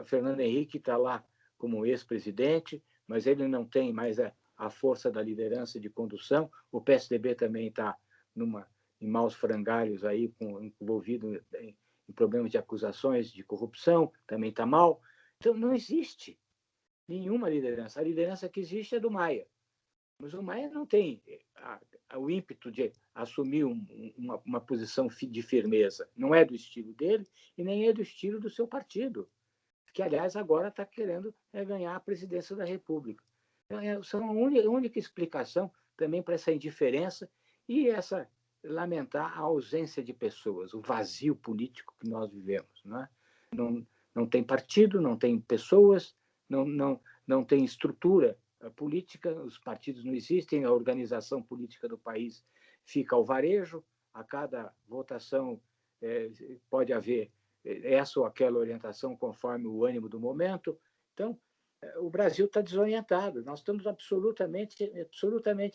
O Fernando Henrique está lá como ex-presidente, mas ele não tem mais a força da liderança de condução. O PSDB também está em maus frangalhos aí, envolvido em problemas de acusações de corrupção, também está mal. Então, não existe nenhuma liderança. A liderança que existe é do Maia. Mas o Maia não tem o ímpeto de assumir uma posição de firmeza. Não é do estilo dele e nem é do estilo do seu partido, que, aliás, agora está querendo ganhar a presidência da República. Então, são a única explicação também para essa indiferença e essa lamentar a ausência de pessoas, o vazio político que nós vivemos. Não é? Não tem partido, não tem pessoas, não tem estrutura política, os partidos não existem, a organização política do país fica ao varejo, a cada votação pode haver essa ou aquela orientação conforme o ânimo do momento. Então, o Brasil está desorientado, nós estamos absolutamente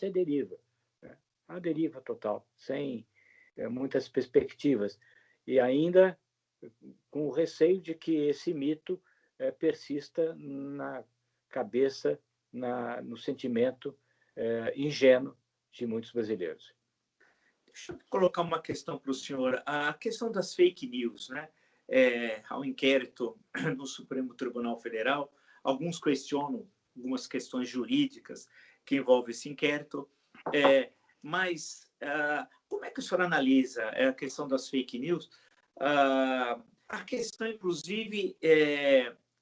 à deriva, né? À deriva total, sem muitas perspectivas, e ainda com o receio de que esse mito persista na cabeça, no sentimento ingênuo de muitos brasileiros. Deixa eu colocar uma questão para o senhor. A questão das fake news, né? Ao inquérito no Supremo Tribunal Federal, alguns questionam algumas questões jurídicas que envolvem esse inquérito, mas como é que o senhor analisa a questão das fake news? A questão, inclusive,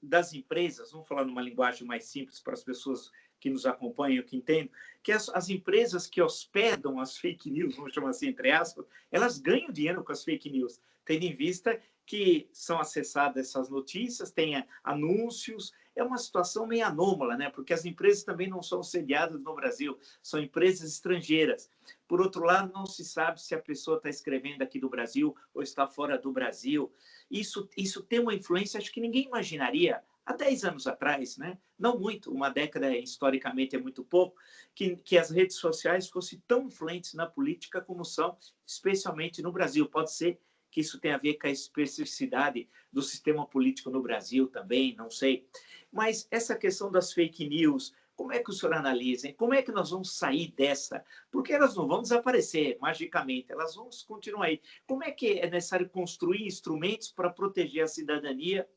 das empresas, vamos falar numa linguagem mais simples para as pessoas que nos acompanham, que entendem, que as empresas que hospedam as fake news, vamos chamar assim, entre aspas, elas ganham dinheiro com as fake news, tendo em vista que são acessadas essas notícias, tem anúncios, é uma situação meio anômala, né? Porque as empresas também não são sediadas no Brasil, são empresas estrangeiras. Por outro lado, não se sabe se a pessoa está escrevendo aqui do Brasil ou está fora do Brasil. Isso tem uma influência, acho que ninguém imaginaria há 10 anos atrás, né? Não muito, uma década historicamente é muito pouco, que as redes sociais fossem tão influentes na política como são, especialmente no Brasil. Pode ser que isso tenha a ver com a especificidade do sistema político no Brasil também, não sei. Mas essa questão das fake news, como é que o senhor analisa? Como é que nós vamos sair dessa? Porque elas não vão desaparecer magicamente, elas vão continuar aí. Como é que é necessário construir instrumentos para proteger a cidadania,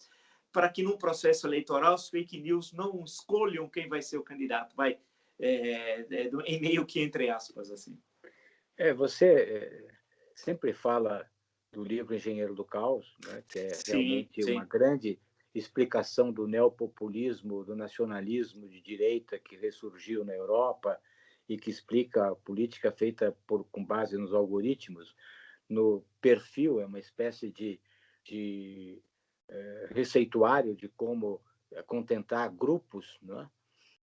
para que no processo eleitoral as fake news não escolham quem vai ser o candidato, em meio que entre aspas, assim. Você sempre fala do livro Engenheiro do Caos, né, que é realmente uma grande explicação do neopopulismo, do nacionalismo de direita que ressurgiu na Europa e que explica a política feita com base nos algoritmos, no perfil, é uma espécie de receituário de como contentar grupos, né?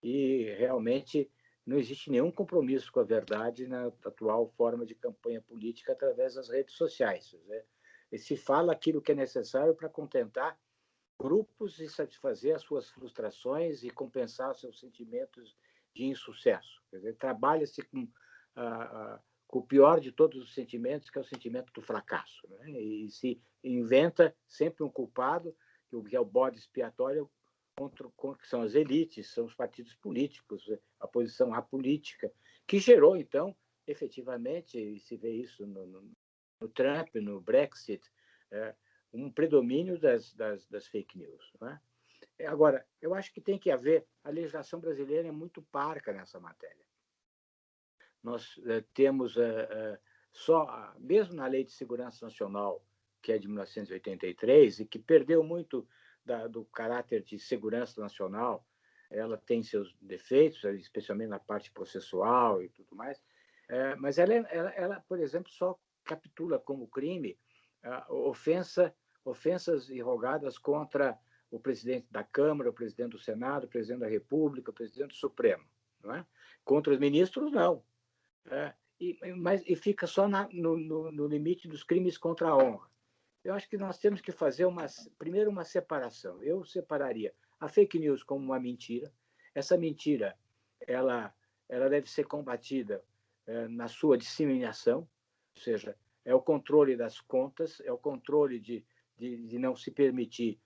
E realmente não existe nenhum compromisso com a verdade na atual forma de campanha política através das redes sociais, né? E se fala aquilo que é necessário para contentar grupos e satisfazer as suas frustrações e compensar seus sentimentos de insucesso. Quer dizer, trabalha-se com o pior de todos os sentimentos, que é o sentimento do fracasso, né? E se inventa sempre um culpado, que é o bode expiatório, que são as elites, são os partidos políticos, a posição apolítica, que gerou, então, efetivamente, e se vê isso no Trump, no Brexit, um predomínio das fake news. Não é? Agora, eu acho que tem que haver, a legislação brasileira é muito parca nessa matéria. Nós temos só, mesmo na Lei de Segurança Nacional, que é de 1983, e que perdeu muito do caráter de segurança nacional, ela tem seus defeitos, especialmente na parte processual e tudo mais, mas ela, por exemplo, só capitula como crime ofensas irrogadas contra o presidente da Câmara, o presidente do Senado, o presidente da República, o presidente do Supremo. Não é? Contra os ministros, não. E fica só no limite dos crimes contra a honra. Eu acho que nós temos que fazer primeiro uma separação. Eu separaria a fake news como uma mentira. Essa mentira ela deve ser combatida na sua disseminação, ou seja, é o controle das contas, é o controle de não se permitir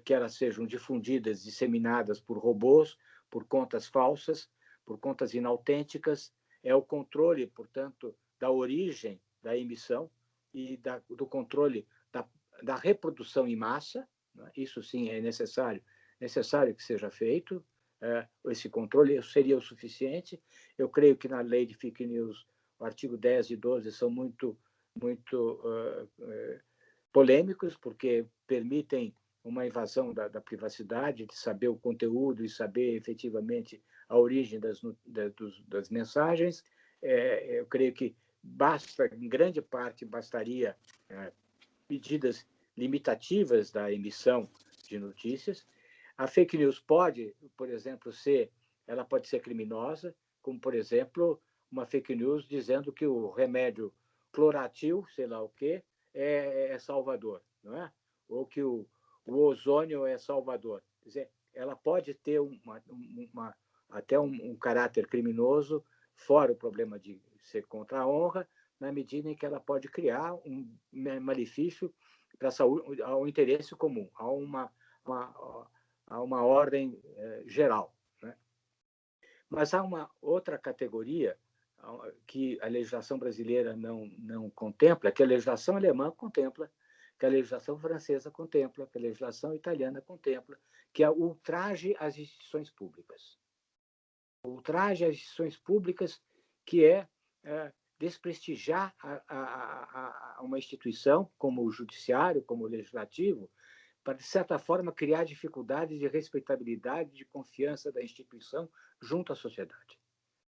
que elas sejam difundidas, disseminadas por robôs, por contas falsas, por contas inautênticas, é o controle, portanto, da origem da emissão e do controle da reprodução em massa. Né? Isso sim é necessário que seja feito. Esse controle seria o suficiente. Eu creio que na lei de fake news, o artigo 10 e 12 são muito polêmicos, porque permitem uma invasão da privacidade, de saber o conteúdo e saber efetivamente a origem das mensagens. Eu creio que em grande parte, bastaria medidas limitativas da emissão de notícias. A fake news pode, por exemplo, ela pode ser criminosa, como, por exemplo, uma fake news dizendo que o remédio cloratil, sei lá o quê, é salvador, não é? Ou que o ozônio é salvador. Quer dizer, ela pode ter até um caráter criminoso, fora o problema de ser contra a honra, na medida em que ela pode criar um malefício para a saúde, ao interesse comum, a uma ordem geral. Né? Mas há uma outra categoria que a legislação brasileira não contempla, que a legislação alemã contempla, que a legislação francesa contempla, que a legislação italiana contempla, que é o ultraje às instituições públicas. O ultraje às instituições públicas, que é desprestigiar uma instituição como o judiciário, como o legislativo, para, de certa forma, criar dificuldades de respeitabilidade, de confiança da instituição junto à sociedade.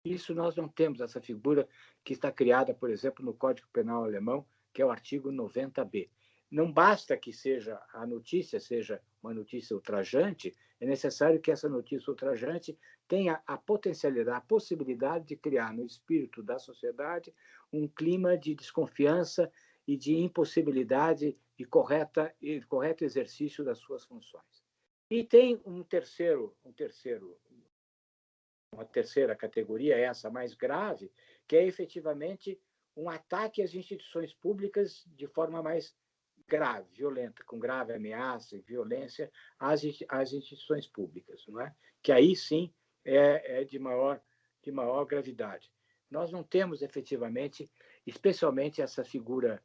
Isso nós não temos, essa figura que está criada, por exemplo, no Código Penal alemão, que é o artigo 90b. Não basta que a notícia seja uma notícia ultrajante, é necessário que essa notícia ultrajante tenha a potencialidade, a possibilidade de criar no espírito da sociedade um clima de desconfiança e de impossibilidade de correto exercício das suas funções. E tem uma terceira categoria, essa mais grave, que é efetivamente um ataque às instituições públicas de forma mais grave, violenta, com grave ameaça e violência às instituições públicas, não é? Que aí sim é de maior gravidade. Nós não temos efetivamente, especialmente essa figura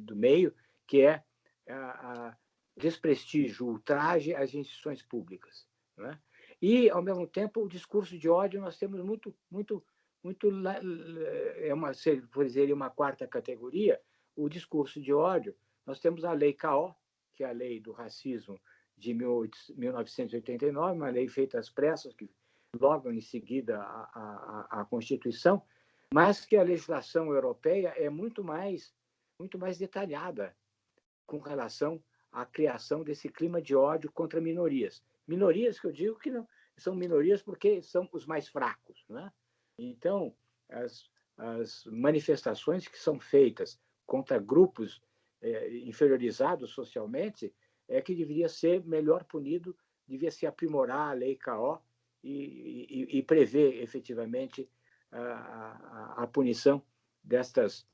do meio, que é a desprestígio, o ultraje às instituições públicas, não é? E, ao mesmo tempo, o discurso de ódio nós temos por dizer, uma quarta categoria, o discurso de ódio. Nós temos a Lei K.O., que é a lei do racismo de 1989, uma lei feita às pressas, que logo em seguida a Constituição, mas que a legislação europeia é muito mais detalhada com relação à criação desse clima de ódio contra minorias. Minorias que eu digo que não são minorias porque são os mais fracos, né? Então, as manifestações que são feitas contra grupos inferiorizados socialmente é que deveria ser melhor punido, devia se aprimorar a lei KO e prever efetivamente a punição destas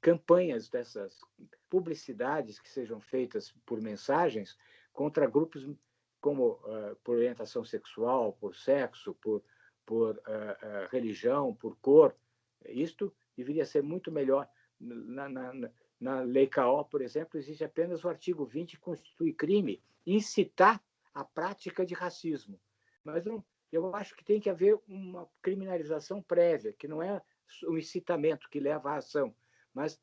campanhas, dessas publicidades que sejam feitas por mensagens contra grupos como por orientação sexual, por sexo, por religião, por cor. Isto deveria ser muito melhor. Na Lei KO, por exemplo, existe apenas o artigo 20 que constitui crime incitar a prática de racismo. Mas eu acho que tem que haver uma criminalização prévia, que não é o incitamento que leva à ação, mas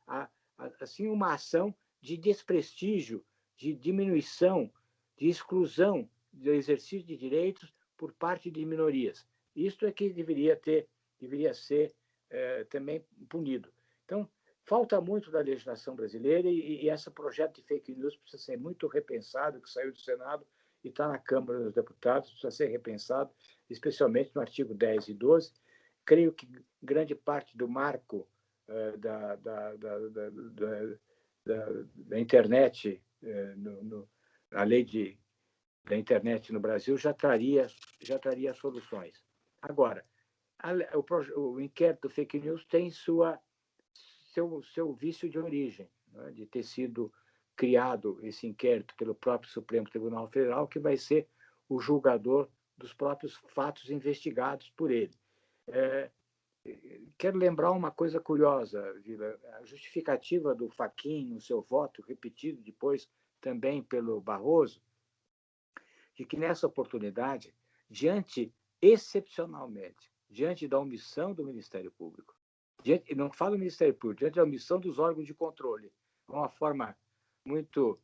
assim uma ação de desprestígio, de diminuição, de exclusão do exercício de direitos por parte de minorias. Isto é que deveria ser também punido. Então, falta muito da legislação brasileira e esse projeto de fake news precisa ser muito repensado, que saiu do Senado e está na Câmara dos Deputados, precisa ser repensado, especialmente no artigo 10 e 12. Creio que grande parte do marco da internet, a lei da internet no Brasil já traria soluções. Agora, o inquérito fake news tem seu vício de origem, né, de ter sido criado esse inquérito pelo próprio Supremo Tribunal Federal, que vai ser o julgador dos próprios fatos investigados por ele. Quero lembrar uma coisa curiosa, Vila. A justificativa do Fachin no seu voto, repetido depois também pelo Barroso, de que nessa oportunidade, excepcionalmente, diante da omissão do Ministério Público, não falo do Ministério Público, diante da omissão dos órgãos de controle, uma forma muito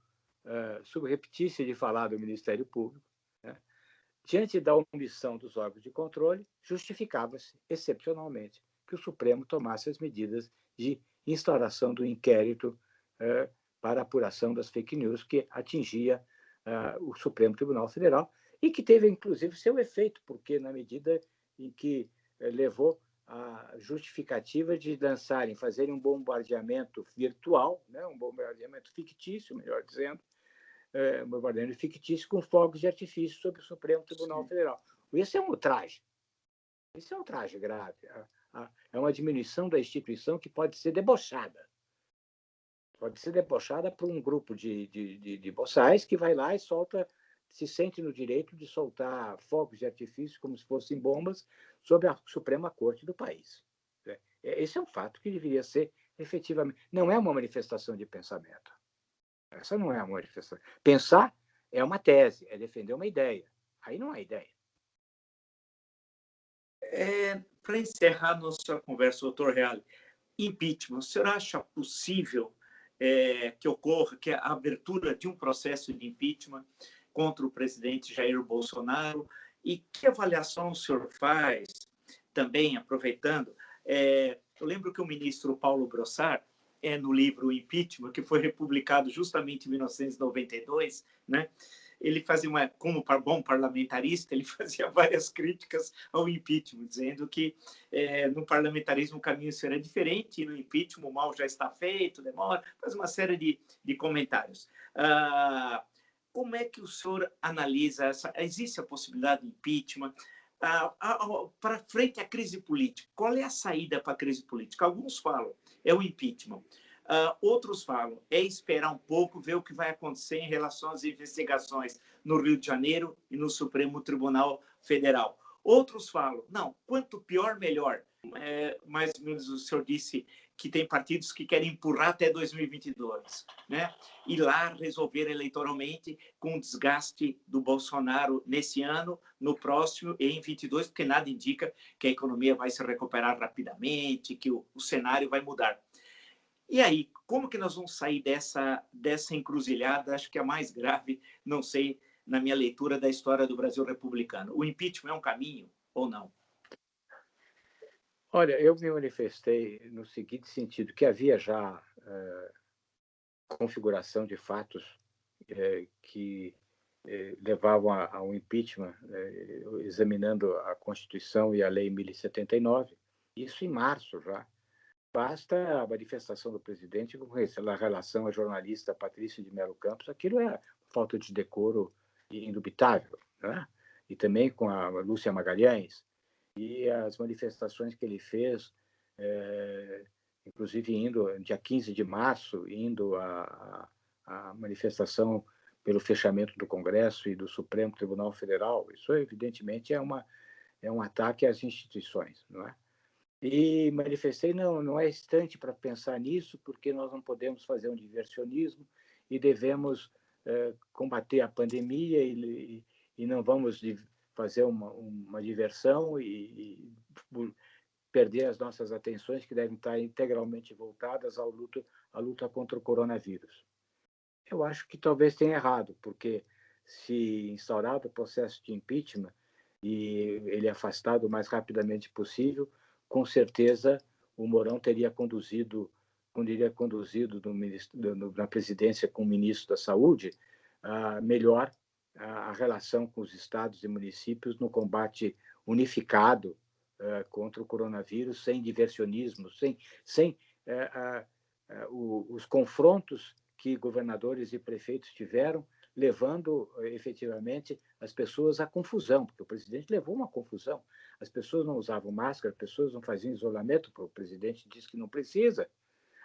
subreptícia de falar do Ministério Público, né? Diante da omissão dos órgãos de controle, justificava-se, excepcionalmente, que o Supremo tomasse as medidas de instauração do inquérito para a apuração das fake news que atingia o Supremo Tribunal Federal e que teve, inclusive, seu efeito, porque na medida em que levou a justificativa de fazerem um bombardeamento virtual, né, um bombardeamento fictício, melhor dizendo, um bombardeamento fictício com fogos de artifício sobre o Supremo Tribunal Federal. Isso é um ultraje. Isso é um ultraje grave. É uma diminuição da instituição que pode ser debochada. Pode ser debochada por um grupo de boçais que vai lá e se sente no direito de soltar fogos de artifício como se fossem bombas sobre a Suprema Corte do país. Esse é um fato que deveria ser efetivamente... Não é uma manifestação de pensamento. Essa não é uma manifestação. Pensar é uma tese, é defender uma ideia. Aí não é ideia. Para encerrar nossa conversa, doutor Reale, impeachment, o senhor acha possível que ocorra que a abertura de um processo de impeachment contra o presidente Jair Bolsonaro? E que avaliação o senhor faz, também aproveitando? Eu lembro que o ministro Paulo Brossard, no livro Impeachment, que foi republicado justamente em 1992, né? Ele fazia como bom parlamentarista, ele fazia várias críticas ao impeachment, dizendo que no parlamentarismo o caminho será diferente, e no impeachment o mal já está feito, demora, faz uma série de comentários. Como é que o senhor analisa existe a possibilidade de impeachment? Para frente à crise política, qual é a saída para a crise política? Alguns falam, é o impeachment. Outros falam, é esperar um pouco, ver o que vai acontecer em relação às investigações no Rio de Janeiro e no Supremo Tribunal Federal. Outros falam, não, quanto pior, melhor. Mais ou menos o senhor disse que tem partidos que querem empurrar até 2022, né? E lá resolver eleitoralmente com o desgaste do Bolsonaro nesse ano, no próximo e em 22, porque nada indica que a economia vai se recuperar rapidamente, que o cenário vai mudar. E aí, como que nós vamos sair dessa encruzilhada? Acho que é a mais grave, não sei, na minha leitura da história do Brasil republicano. O impeachment é um caminho ou não? Olha, eu me manifestei no seguinte sentido, que havia já configuração de fatos que levavam a um impeachment, examinando a Constituição e a Lei 1079, isso em março já. Basta a manifestação do presidente com a relação à jornalista Patrícia de Mello Campos, aquilo é falta de decoro indubitável, né? E também com a Lúcia Magalhães, e as manifestações que ele fez, inclusive indo, dia 15 de março, indo à manifestação pelo fechamento do Congresso e do Supremo Tribunal Federal, isso evidentemente é um ataque às instituições, não é? E manifestei, não é instante para pensar nisso, porque nós não podemos fazer um diversionismo e devemos combater a pandemia e não vamos fazer uma diversão e perder as nossas atenções, que devem estar integralmente voltadas à luta contra o coronavírus. Eu acho que talvez tenha errado, porque se instaurado o processo de impeachment e ele afastado o mais rapidamente possível, com certeza o Mourão teria conduzido na presidência com o ministro da Saúde, melhor a relação com os estados e municípios no combate unificado contra o coronavírus, sem diversionismo, sem os confrontos que governadores e prefeitos tiveram, levando efetivamente as pessoas à confusão, porque o presidente levou uma confusão. As pessoas não usavam máscara, as pessoas não faziam isolamento, porque o presidente diz que não precisa.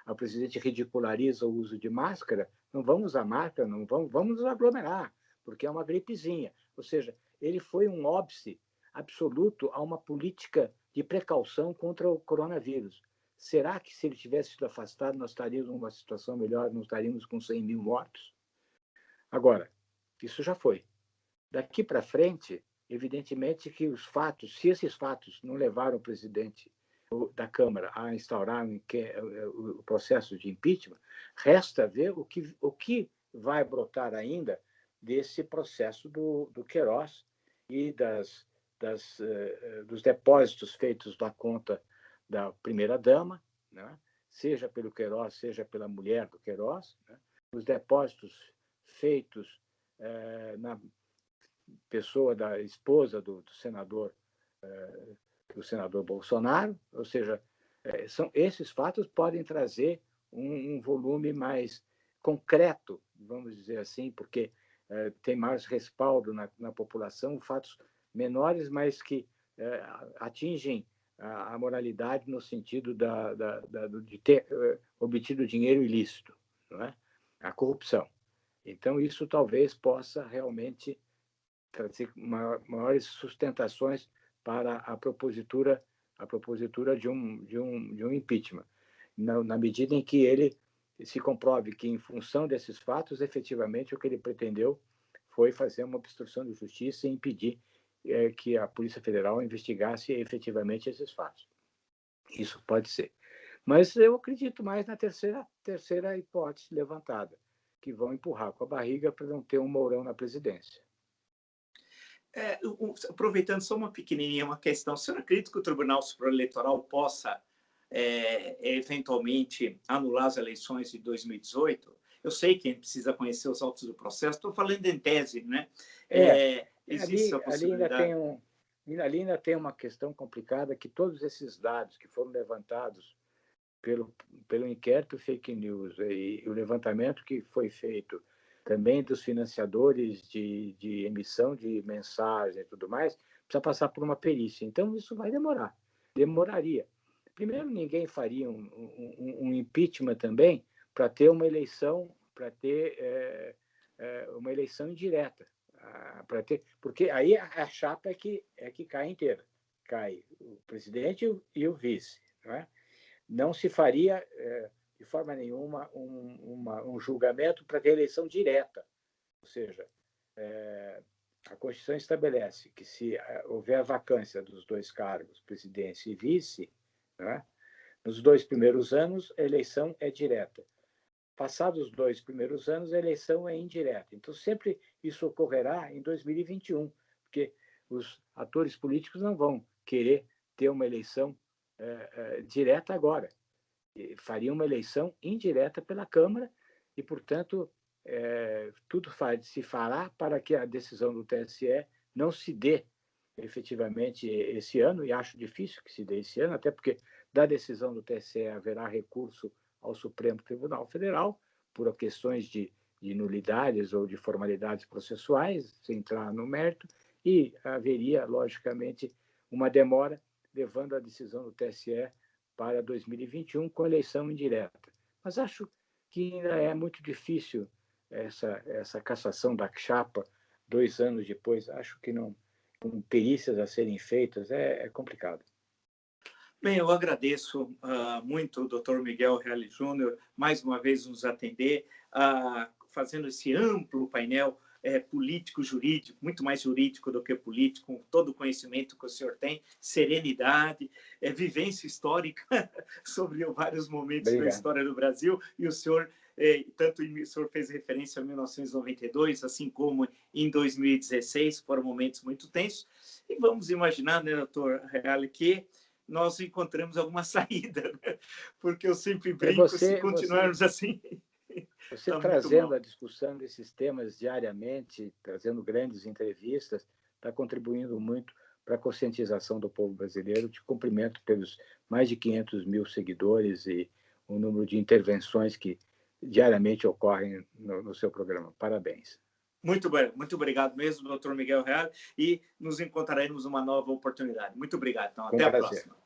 O presidente ridiculariza o uso de máscara, não vamos usar máscara, vamos nos aglomerar, porque é uma gripezinha. Ou seja, ele foi um óbice absoluto a uma política de precaução contra o coronavírus. Será que, se ele tivesse sido afastado, nós estaríamos numa situação melhor, não estaríamos com 100 mil mortos? Agora, isso já foi. Daqui para frente, evidentemente que os fatos, se esses fatos não levaram o presidente da Câmara a instaurar o processo de impeachment, resta ver o que vai brotar ainda desse processo do Queiroz e dos depósitos feitos na conta da primeira-dama, né? Seja pelo Queiroz, seja pela mulher do Queiroz, né? Os depósitos feitos na pessoa da esposa do senador Bolsonaro, ou seja, esses fatos podem trazer um volume mais concreto, vamos dizer assim, porque tem mais respaldo na população, fatos menores, mas que atingem a moralidade no sentido de ter obtido dinheiro ilícito, não é? A corrupção. Então, isso talvez possa realmente trazer maiores sustentações para a propositura de um impeachment, na medida em que ele se comprove que, em função desses fatos, efetivamente o que ele pretendeu foi fazer uma obstrução de justiça e impedir que a Polícia Federal investigasse efetivamente esses fatos. Isso pode ser. Mas eu acredito mais na terceira hipótese levantada, que vão empurrar com a barriga para não ter um Mourão na presidência. Aproveitando só uma pequenininha, uma questão, você não acredita que o Tribunal Superior Eleitoral possa eventualmente anular as eleições de 2018? Eu sei que a gente precisa conhecer os autos do processo, estou falando em tese, né? Existe essa possibilidade? Ali ainda tem uma questão complicada, que todos esses dados que foram levantados pelo inquérito fake news e o levantamento que foi feito também dos financiadores de emissão de mensagem e tudo mais, precisa passar por uma perícia. Então, isso vai demorar. Demoraria. Primeiro, ninguém faria um impeachment também para ter uma eleição, uma eleição indireta. Porque aí a chapa é que cai inteira. Cai o presidente e o vice. Não é? Não se faria de forma nenhuma um julgamento para ter eleição direta. Ou seja, a Constituição estabelece que, se houver vacância dos dois cargos, presidência e vice, né, nos 2 primeiros anos, a eleição é direta. Passados os 2 primeiros anos, a eleição é indireta. Então, sempre isso ocorrerá em 2021, porque os atores políticos não vão querer ter uma eleição direta agora. Faria uma eleição indireta pela Câmara e, portanto, tudo se fará para que a decisão do TSE não se dê efetivamente esse ano, e acho difícil que se dê esse ano, até porque da decisão do TSE haverá recurso ao Supremo Tribunal Federal por questões de nulidades ou de formalidades processuais, sem entrar no mérito, e haveria, logicamente, uma demora levando a decisão do TSE para 2021 com eleição indireta. Mas acho que ainda é muito difícil essa cassação da chapa 2 anos depois. Acho que não, com perícias a serem feitas, é complicado. Bem, eu agradeço muito o Dr. Miguel Reale Júnior, mais uma vez nos atender, fazendo esse amplo painel político-jurídico, muito mais jurídico do que político, com todo o conhecimento que o senhor tem, serenidade, vivência histórica sobre vários momentos da história do Brasil, e o senhor, tanto o senhor fez referência a 1992, assim como em 2016, foram momentos muito tensos, e vamos imaginar, né, doutor Reale, que nós encontramos alguma saída, né? Porque eu sempre brinco, se continuarmos assim... Você tá trazendo a discussão desses temas diariamente, trazendo grandes entrevistas, está contribuindo muito para a conscientização do povo brasileiro. Te cumprimento pelos mais de 500 mil seguidores e o número de intervenções que diariamente ocorrem no seu programa. Parabéns. Muito obrigado mesmo, doutor Miguel Reale, e nos encontraremos uma nova oportunidade. Muito obrigado. Então, até a próxima.